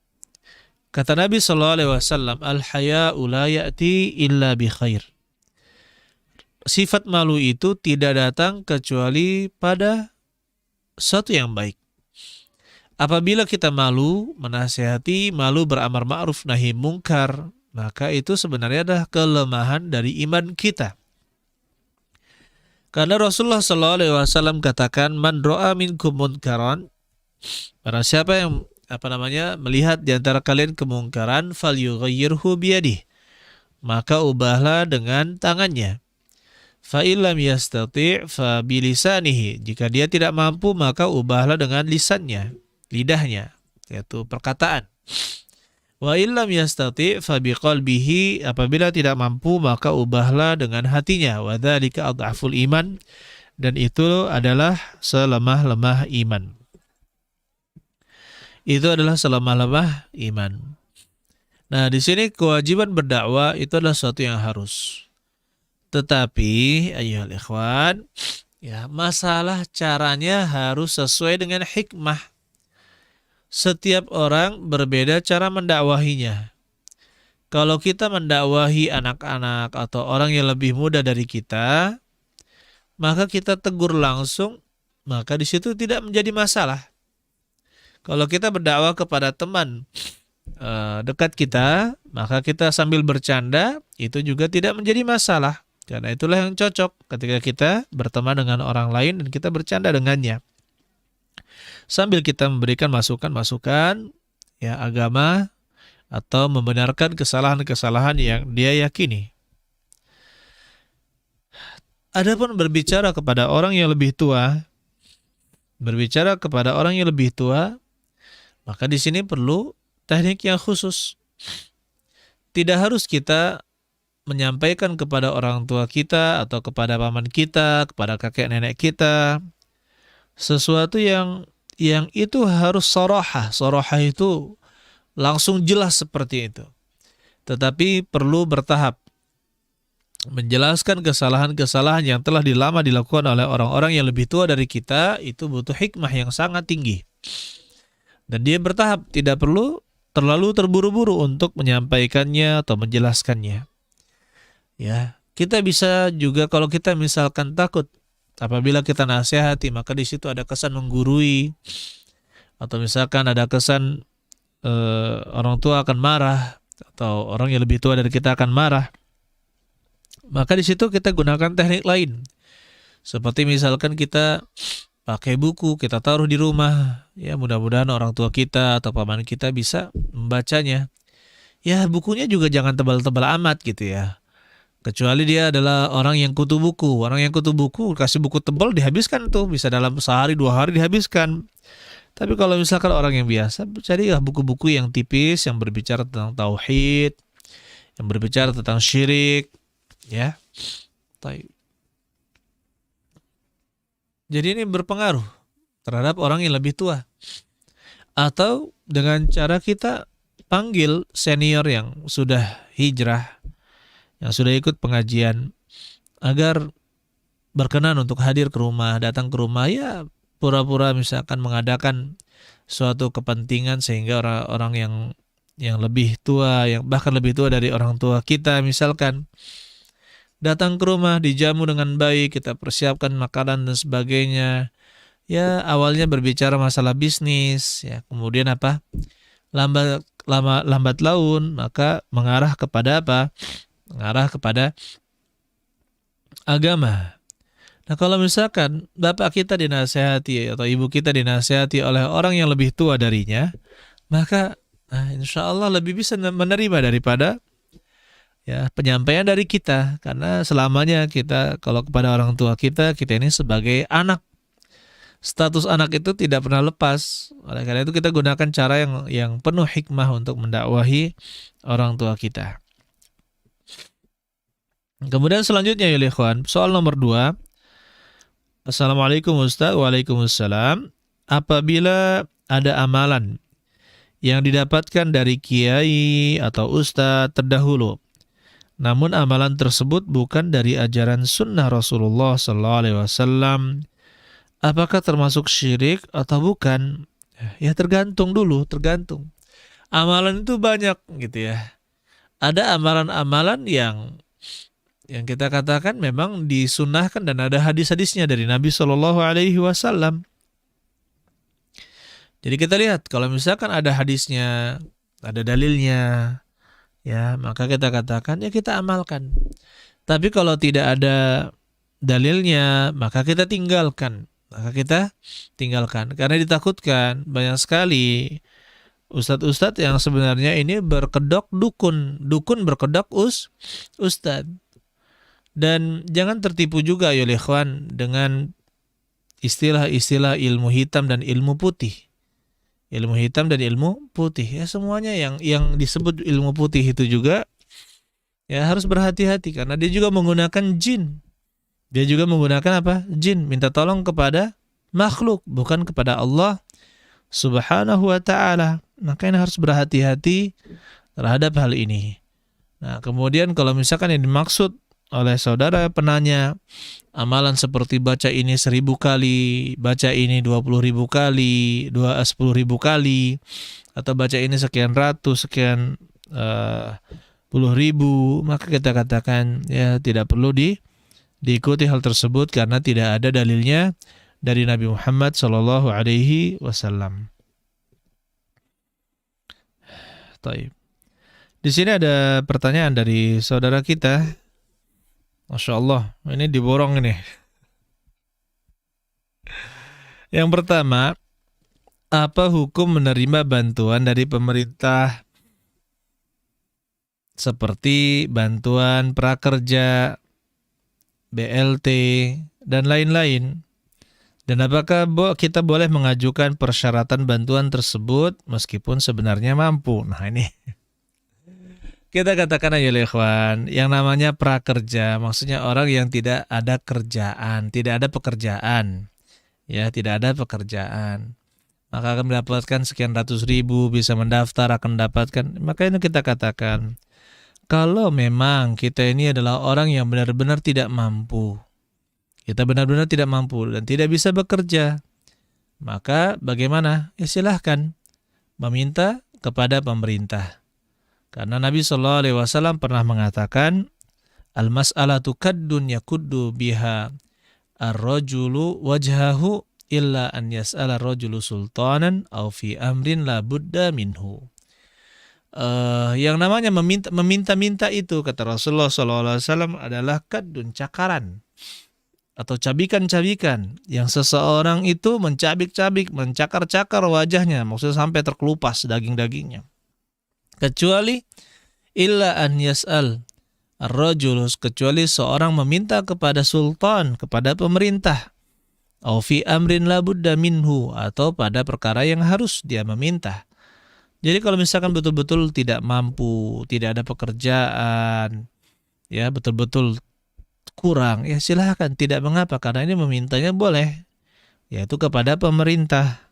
kata Nabi SAW, al-haya'u la ya'ti illa bi khair. Sifat malu itu tidak datang kecuali pada sesuatu yang baik. Apabila kita malu menasihati, malu beramar ma'ruf nahi mungkar, maka itu sebenarnya adalah kelemahan dari iman kita. Karena Rasulullah SAW katakan, man ra'a minkum munkaran, barang siapa yang melihat di antara kalian kemungkaran, falyughayyirhu biyadihi, maka ubahlah dengan tangannya. Fa illam yastati' fa bilisanihi, jika dia tidak mampu maka ubahlah dengan lisannya, lidahnya, yaitu perkataan. Wa illam yastati' fa biqalbihi, apabila tidak mampu maka ubahlah dengan hatinya. Wa dzalika adhaful iman, dan itu adalah selemah-lemah iman. Itu adalah selemah-lemah iman. Nah, di sini kewajiban berdakwah itu adalah sesuatu yang harus. Tetapi, ayyuhal ikhwan, ya, masalah caranya harus sesuai dengan hikmah. Setiap orang berbeda cara mendakwahinya. Kalau kita mendakwahi anak-anak atau orang yang lebih muda dari kita, maka kita tegur langsung, maka di situ tidak menjadi masalah. Kalau kita berdakwah kepada teman dekat kita, maka kita sambil bercanda, itu juga tidak menjadi masalah. Karena itulah yang cocok ketika kita berteman dengan orang lain dan kita bercanda dengannya. Sambil kita memberikan masukan-masukan ya agama atau membenarkan kesalahan-kesalahan yang dia yakini. Adapun berbicara kepada orang yang lebih tua, maka di sini perlu teknik yang khusus. Tidak harus kita menyampaikan kepada orang tua kita atau kepada paman kita, kepada kakek nenek kita sesuatu yang itu harus sorohah. Sorohah itu langsung jelas seperti itu. Tetapi perlu bertahap. Menjelaskan kesalahan-kesalahan yang telah lama dilakukan oleh orang-orang yang lebih tua dari kita, itu butuh hikmah yang sangat tinggi. Dan dia bertahap, tidak perlu terlalu terburu-buru untuk menyampaikannya atau menjelaskannya. Ya, kita bisa juga kalau kita misalkan takut apabila kita nasihati, maka di situ ada kesan menggurui, atau misalkan ada kesan orang tua akan marah atau orang yang lebih tua dari kita akan marah, maka di situ kita gunakan teknik lain. Seperti misalkan kita pakai buku, kita taruh di rumah, ya mudah-mudahan orang tua kita atau paman kita bisa membacanya. Ya bukunya juga jangan tebal-tebal amat gitu ya. Kecuali dia adalah orang yang kutu buku. Orang yang kutu buku, kasih buku tebal dihabiskan tuh, bisa dalam sehari 2 hari dihabiskan. Tapi kalau misalkan orang yang biasa, carilah buku-buku yang tipis, yang berbicara tentang tauhid, yang berbicara tentang syirik, ya. Jadi ini berpengaruh terhadap orang yang lebih tua. Atau dengan cara kita panggil senior yang sudah hijrah, yang sudah ikut pengajian, agar berkenan untuk hadir ke rumah, datang ke rumah, ya pura-pura misalkan mengadakan suatu kepentingan sehingga orang-orang yang lebih tua, yang bahkan lebih tua dari orang tua kita misalkan datang ke rumah, dijamu dengan baik, kita persiapkan makanan dan sebagainya. Ya awalnya berbicara masalah bisnis, ya kemudian apa? Lambat laun maka mengarah kepada apa? Mengarah kepada agama. Nah kalau misalkan bapak kita dinasihati atau ibu kita dinasihati oleh orang yang lebih tua darinya, maka insya Allah lebih bisa menerima daripada ya penyampaian dari kita. Karena selamanya kita kalau kepada orang tua kita ini sebagai anak. Status anak itu tidak pernah lepas. Oleh karena itu kita gunakan cara yang penuh hikmah untuk mendakwahi orang tua kita. Kemudian selanjutnya ya ikhwan, soal nomor 2. Assalamualaikum Ustaz. Waalaikumsalam. Apabila ada amalan yang didapatkan dari kiai atau ustaz terdahulu, namun amalan tersebut bukan dari ajaran sunnah Rasulullah SAW, apakah termasuk syirik atau bukan? Ya tergantung dulu, tergantung. Amalan itu banyak gitu ya. Ada amalan-amalan yang kita katakan memang disunnahkan dan ada hadis-hadisnya dari Nabi SAW. Jadi kita lihat kalau misalkan ada hadisnya, ada dalilnya, ya maka kita katakan ya kita amalkan. Tapi kalau tidak ada dalilnya, maka kita tinggalkan. Karena ditakutkan banyak sekali ustadz-ustadz yang sebenarnya ini berkedok dukun berkedok ustadz. Dan jangan tertipu juga ya ikhwan dengan istilah-istilah ilmu hitam dan ilmu putih. Ilmu hitam dan ilmu putih ya semuanya yang disebut ilmu putih itu juga ya harus berhati-hati karena dia juga menggunakan jin. Dia juga menggunakan apa? Jin, minta tolong kepada makhluk, bukan kepada Allah Subhanahu wa ta'ala. Makanya harus berhati-hati terhadap hal ini. Nah, kemudian kalau misalkan yang dimaksud oleh saudara penanya, amalan seperti baca ini 1000 kali, baca ini 20.000 kali, 10.000 kali, atau baca ini sekian ratus, sekian puluh ribu, maka kita katakan ya tidak perlu diikuti hal tersebut karena tidak ada dalilnya dari Nabi Muhammad SAW. Taib. Di sini ada pertanyaan dari saudara kita. Masya Allah, ini diborong ini. Yang pertama, apa hukum menerima bantuan dari pemerintah seperti bantuan prakerja, BLT, dan lain-lain? Dan apakah kita boleh mengajukan persyaratan bantuan tersebut meskipun sebenarnya mampu? Nah ini kita katakan aja ikhwan, yang namanya prakerja maksudnya orang yang tidak ada kerjaan, tidak ada pekerjaan. Ya, tidak ada pekerjaan. Maka akan mendapatkan sekian ratus ribu, bisa mendaftar akan mendapatkan. Maka itu kita katakan, kalau memang kita ini adalah orang yang benar-benar tidak mampu, kita benar-benar tidak mampu dan tidak bisa bekerja, maka bagaimana? Ya silahkan meminta kepada pemerintah. Karena Nabi SAW pernah mengatakan, al-mas'alatu kaddun yakuddu biha ar-rajulu wajhahu illa an yas'ala ar-rajulu sultanan aw fi amrin la budda minhu. Yang namanya meminta-minta itu, kata Rasulullah SAW, adalah kaddun, cakaran atau cabikan-cabikan yang seseorang itu mencabik-cabik, mencakar-cakar wajahnya, maksudnya sampai terkelupas daging-dagingnya. Kecuali illa an yas'al ar-rajulus, kecuali seorang meminta kepada sultan, kepada pemerintah, au fi amrin la budda minhu, atau pada perkara yang harus dia meminta. Jadi kalau misalkan betul-betul tidak mampu, tidak ada pekerjaan, ya betul-betul kurang, ya silahkan, tidak mengapa, karena ini memintanya boleh, yaitu kepada pemerintah.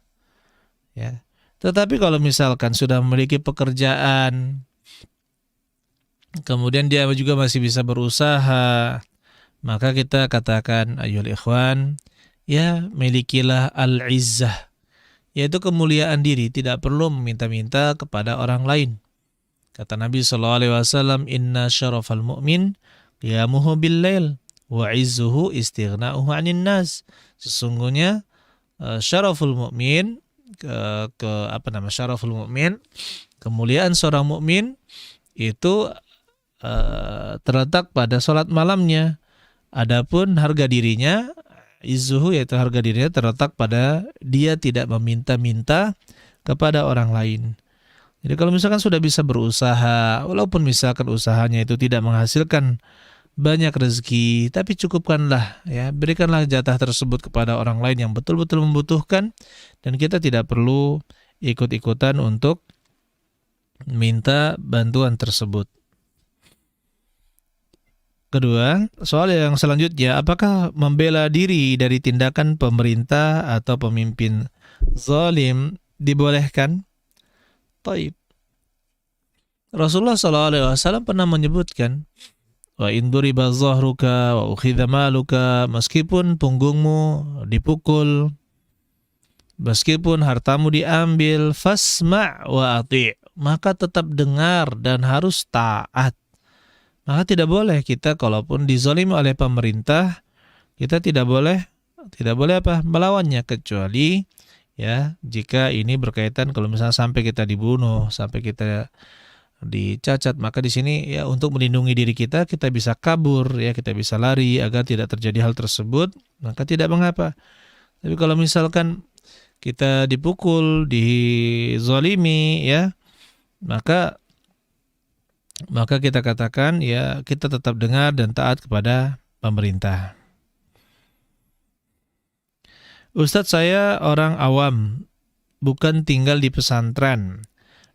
Ya. Tetapi kalau misalkan sudah memiliki pekerjaan, kemudian dia juga masih bisa berusaha, maka kita katakan ayyuhal ikhwan, ya milikilah al-izzah, yaitu kemuliaan diri, tidak perlu meminta-minta kepada orang lain. Kata Nabi SAW, inna syarafal mu'min qiyamuhu bil-lail wa izzuhu istighna'uhu 'anil nas. Sesungguhnya syaraful mu'min syaraful mu'min, kemuliaan seorang mukmin itu terletak pada salat malamnya. Adapun harga dirinya, izzuhu yaitu harga dirinya terletak pada dia tidak meminta-minta kepada orang lain. Jadi kalau misalkan sudah bisa berusaha, walaupun misalkan usahanya itu tidak menghasilkan banyak rezeki, tapi cukupkanlah, ya, berikanlah jatah tersebut kepada orang lain yang betul-betul membutuhkan, dan kita tidak perlu ikut-ikutan untuk minta bantuan tersebut. Kedua, soal yang selanjutnya, apakah membela diri dari tindakan pemerintah atau pemimpin zalim dibolehkan? Taib. Rasulullah SAW pernah menyebutkan, wa in duriba zahruka wa ukhidha maluka, meskipun punggungmu dipukul, meskipun hartamu diambil, fasma' wa ati', maka tetap dengar dan harus taat. Maka tidak boleh kita kalaupun dizalimi oleh pemerintah, kita tidak boleh melawannya, kecuali ya jika ini berkaitan, kalau misalnya sampai kita dibunuh, sampai kita dicacat, maka di sini ya untuk melindungi diri kita bisa kabur, ya kita bisa lari agar tidak terjadi hal tersebut, maka tidak mengapa. Tapi kalau misalkan kita dipukul, dizalimi, ya maka kita katakan ya kita tetap dengar dan taat kepada pemerintah. Ustadz, saya orang awam, bukan tinggal di pesantren.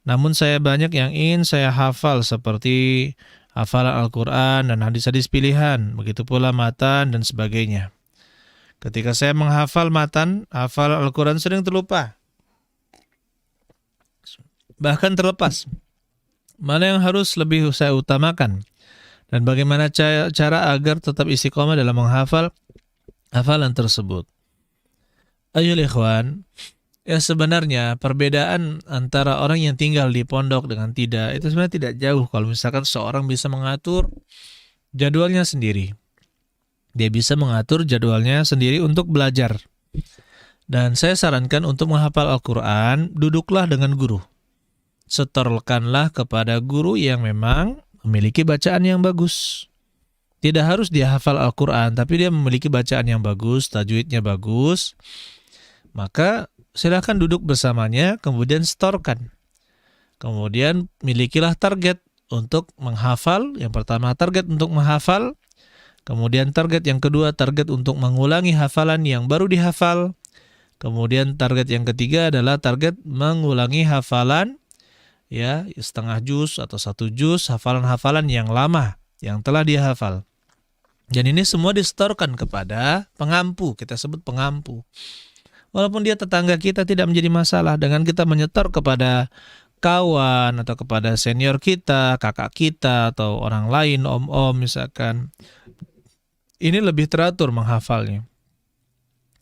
Namun saya banyak yang ingin saya hafal, seperti hafalan Al-Quran dan hadis-hadis pilihan, begitu pula matan dan sebagainya. Ketika saya menghafal matan, hafalan Al-Quran sering terlupa, bahkan terlepas. Mana yang harus lebih saya utamakan? Dan bagaimana cara agar tetap istiqomah dalam menghafal hafalan tersebut? Ayyuhal ikhwan, ya sebenarnya perbedaan antara orang yang tinggal di pondok dengan tidak, itu sebenarnya tidak jauh. Kalau misalkan seorang bisa mengatur jadwalnya sendiri, dia bisa mengatur jadwalnya sendiri untuk belajar. Dan saya sarankan untuk menghafal Al-Quran, duduklah dengan guru. Setorkanlah kepada guru yang memang memiliki bacaan yang bagus. Tidak harus dia hafal Al-Quran, tapi dia memiliki bacaan yang bagus, tajwidnya bagus. Maka silakan duduk bersamanya, kemudian setorkan. Kemudian milikilah target untuk menghafal. Yang pertama target untuk menghafal. Kemudian target yang kedua, target untuk mengulangi hafalan yang baru dihafal. Kemudian target yang ketiga adalah target mengulangi hafalan, ya, setengah juz atau 1 juz, hafalan-hafalan yang lama yang telah dihafal. Dan ini semua disetorkan kepada pengampu, kita sebut pengampu. Walaupun dia tetangga kita tidak menjadi masalah, dengan kita menyetor kepada kawan atau kepada senior kita, kakak kita atau orang lain, om-om misalkan. Ini lebih teratur menghafalnya.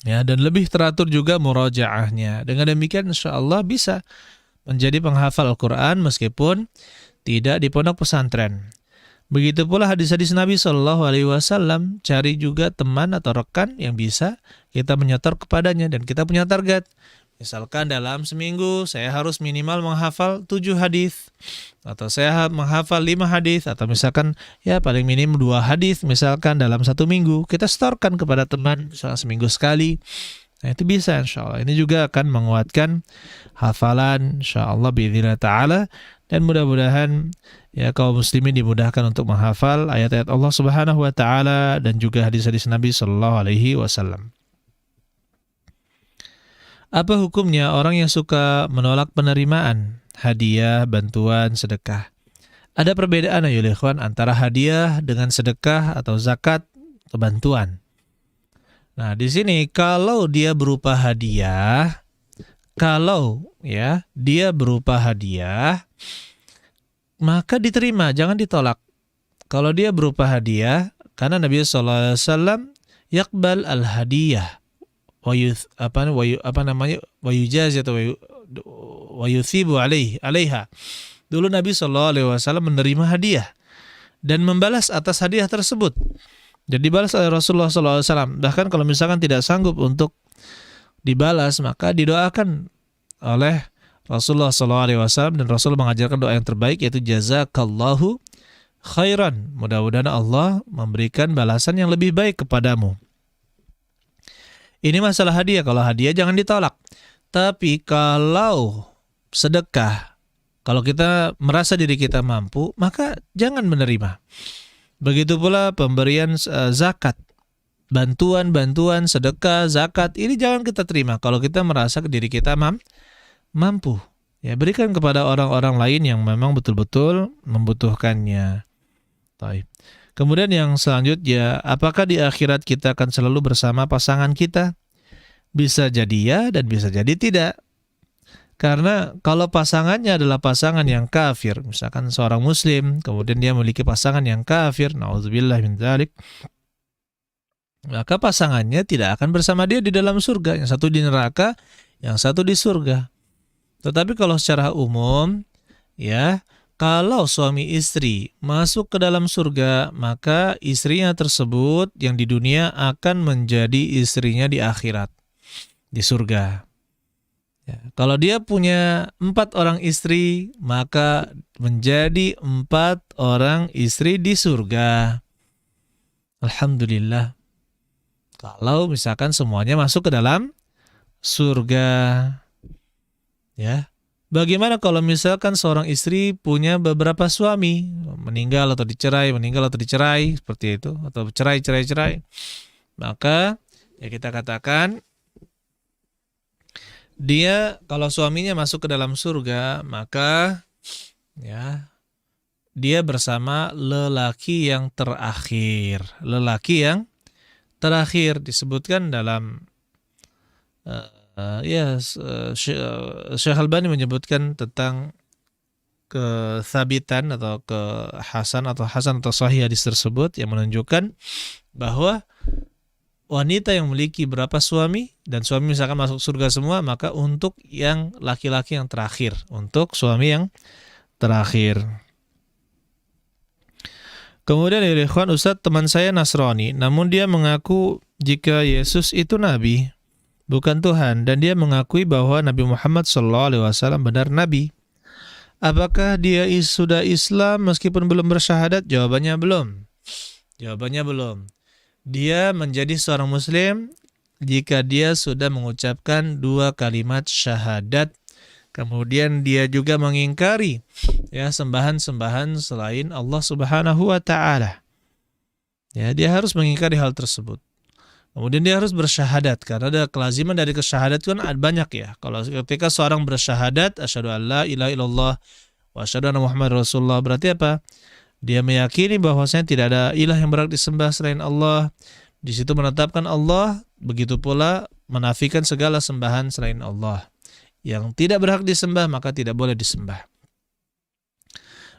Ya, dan lebih teratur juga murajaahnya. Dengan demikian insyaallah bisa menjadi penghafal Al-Quran meskipun tidak di pondok pesantren. Begitu pula hadis-hadis Nabi SAW, cari juga teman atau rekan yang bisa kita menyetor kepadanya, dan kita punya target. Misalkan dalam seminggu saya harus minimal menghafal 7 hadis, atau saya menghafal 5 hadis, atau misalkan ya paling minim 2 hadis misalkan dalam 1 minggu, kita setorkan kepada teman misalkan seminggu sekali. Nah, itu bisa insyaallah. Ini juga akan menguatkan hafalan insyaallah biidznillah ta'ala, dan mudah-mudahan ya kaum muslimin dimudahkan untuk menghafal ayat-ayat Allah Subhanahu wa taala dan juga hadis-hadis Nabi sallallahu alaihi wasallam. Apa hukumnya orang yang suka menolak penerimaan hadiah, bantuan, sedekah? Ada perbedaan ya ikhwan antara hadiah dengan sedekah atau zakat atau bantuan. Nah, di sini kalau dia berupa hadiah, maka diterima, jangan ditolak. Kalau dia berupa hadiah, Karena Nabi sallallahu alaihi wasallam yaqbal al-hadiyah wa yujazi atau wa yuthibu alaiha. Dulu Nabi sallallahu alaihi wasallam menerima hadiah dan membalas atas hadiah tersebut. Jadi dibalas oleh Rasulullah sallallahu alaihi wasallam. Bahkan kalau misalkan tidak sanggup untuk dibalas, maka didoakan oleh Rasulullah sallallahu alaihi wasallam, dan Rasul mengajarkan doa yang terbaik, yaitu jazakallahu khairan. Mudah-mudahan Allah memberikan balasan yang lebih baik kepadamu. Ini masalah hadiah. Kalau hadiah jangan ditolak. Tapi kalau sedekah, kalau kita merasa diri kita mampu, maka jangan menerima. Begitu pula pemberian zakat. Bantuan, sedekah, zakat, ini jangan kita terima kalau kita merasa diri kita mampu. Ya, berikan kepada orang-orang lain yang memang betul-betul membutuhkannya. Baik. Kemudian yang selanjutnya, apakah di akhirat kita akan selalu bersama pasangan kita? Bisa jadi ya dan bisa jadi tidak. Karena kalau pasangannya adalah pasangan yang kafir, misalkan seorang muslim, kemudian dia memiliki pasangan yang kafir, na'udzubillah min dzalik, maka pasangannya tidak akan bersama dia di dalam surga. Yang satu di neraka, yang satu di surga. Tetapi kalau secara umum, ya, kalau suami istri masuk ke dalam surga, maka istrinya tersebut yang di dunia akan menjadi istrinya di akhirat, di surga. Ya, kalau dia punya 4 orang istri, maka menjadi 4 orang istri di surga. Alhamdulillah. Kalau misalkan semuanya masuk ke dalam surga. Ya. Bagaimana kalau misalkan seorang istri punya beberapa suami, meninggal atau dicerai, seperti itu, atau cerai. Maka ya kita katakan dia, kalau suaminya masuk ke dalam surga, maka ya dia bersama lelaki yang terakhir. Lelaki yang terakhir disebutkan dalam Syekh Albani menyebutkan tentang kethabitan atau Hasan atau sahih hadis tersebut, yang menunjukkan bahwa wanita yang memiliki berapa suami dan suami misalkan masuk surga semua, maka untuk yang laki-laki yang terakhir, untuk suami yang terakhir. Kemudian ya ikhwan, Ustaz, teman saya Nasrani, namun dia mengaku jika Yesus itu nabi, bukan Tuhan, dan dia mengakui bahwa Nabi Muhammad SAW benar nabi. Apakah dia sudah Islam meskipun belum bersyahadat? Jawabannya belum. Dia menjadi seorang muslim jika dia sudah mengucapkan 2 kalimat syahadat. Kemudian dia juga mengingkari ya sembahan-sembahan selain Allah Subhanahu wa taala. Ya, dia harus mengingkari hal tersebut. Kemudian dia harus bersyahadat, karena ada kelaziman dari kesyahadat kan banyak ya. Kalau ketika seorang bersyahadat, asyhadu an la ilaha illallah wa asyhadu anna Muhammadar Rasulullah, berarti apa? Dia meyakini bahwasanya tidak ada ilah yang berhak disembah selain Allah. Di situ menetapkan Allah, begitu pula menafikan segala sembahan selain Allah. Yang tidak berhak disembah maka tidak boleh disembah.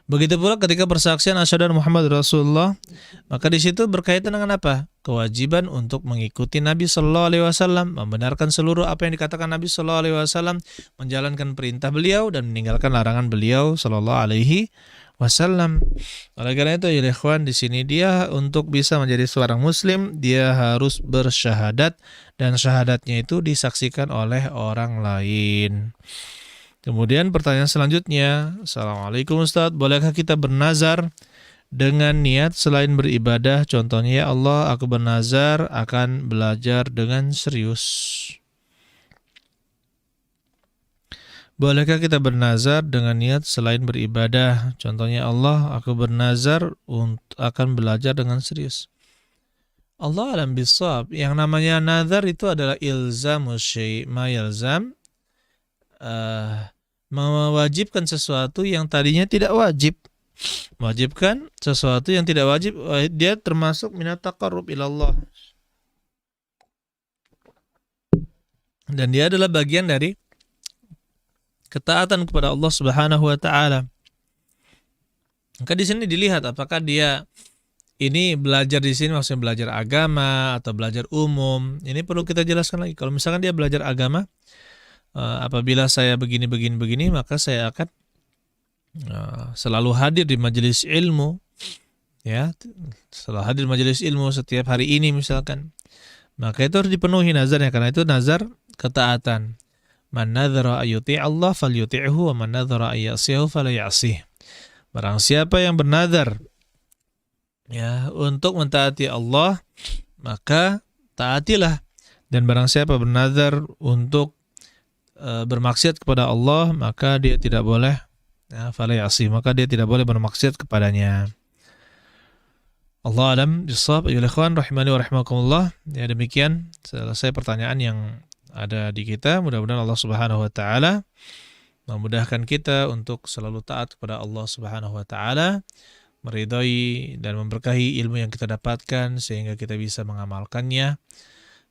Begitu pula ketika persaksian asyhadu anna Muhammad Rasulullah, maka di situ berkaitan dengan apa? Kewajiban untuk mengikuti Nabi sallallahu alaihi wasallam, membenarkan seluruh apa yang dikatakan Nabi sallallahu alaihi wasallam, menjalankan perintah beliau dan meninggalkan larangan beliau sallallahu alaihi wasallam. Oleh karena itu ya ikhwan, di sini dia untuk bisa menjadi seorang muslim, dia harus bersyahadat, dan syahadatnya itu disaksikan oleh orang lain. Kemudian pertanyaan selanjutnya, Assalamualaikum Ustaz, bolehkah kita bernazar dengan niat selain beribadah? Contohnya, ya Allah, aku bernazar akan belajar dengan serius. Bolehkah kita bernazar dengan niat selain beribadah? Contohnya, Allah, aku bernazar akan belajar dengan serius. Allah alam bisawab. Yang namanya nazar itu adalah ilzamu syai' ma yalzam, mewajibkan sesuatu yang tadinya tidak wajib. Mewajibkan sesuatu yang tidak wajib, dia termasuk minat taqarrub ilallah. Dan dia adalah bagian dari ketaatan kepada Allah Subhanahu wa taala. Maka di sini dilihat apakah dia ini belajar di sini maksudnya belajar agama atau belajar umum. Ini perlu kita jelaskan lagi. Kalau misalkan dia belajar agama, apabila saya begini, maka saya akan selalu hadir di majelis ilmu, ya, selalu hadir di majelis ilmu setiap hari ini misalkan. Maka itu harus dipenuhi nazarnya, karena itu nazar ketaatan. Man nadzara ayyuti' Allah falyuti'hu wa man nadzara ayyasihu falyasih. Barang siapa yang bernazar ya untuk mentaati Allah, maka taatilah. Dan barang siapa bernazar untuk bermaksiat kepada Allah, maka dia tidak boleh falyasih, maka dia tidak boleh bermaksiat kepadanya. Allah alam bisawab. Ayyuhal ikhwan rahimani wa rahimakumullah. Ya, demikian selesai pertanyaan yang ada di kita. Mudah-mudahan Allah Subhanahu wa taala memudahkan kita untuk selalu taat kepada Allah Subhanahu wa taala, meridhai dan memberkahi ilmu yang kita dapatkan sehingga kita bisa mengamalkannya,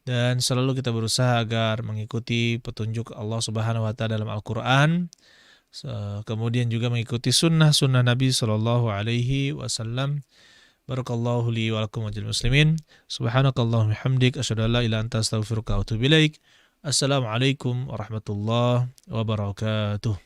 dan selalu kita berusaha agar mengikuti petunjuk Allah Subhanahu wa taala dalam Al-Qur'an, kemudian juga mengikuti sunnah-sunnah Nabi sallallahu alaihi wasallam. Barakallahu li wa lakum wa lil muslimin. Subhanakallahumma hamdik asyhadu an la ilaha illa anta astaghfiruka wa atubu ilaik. Assalamualaikum warahmatullahi wabarakatuh.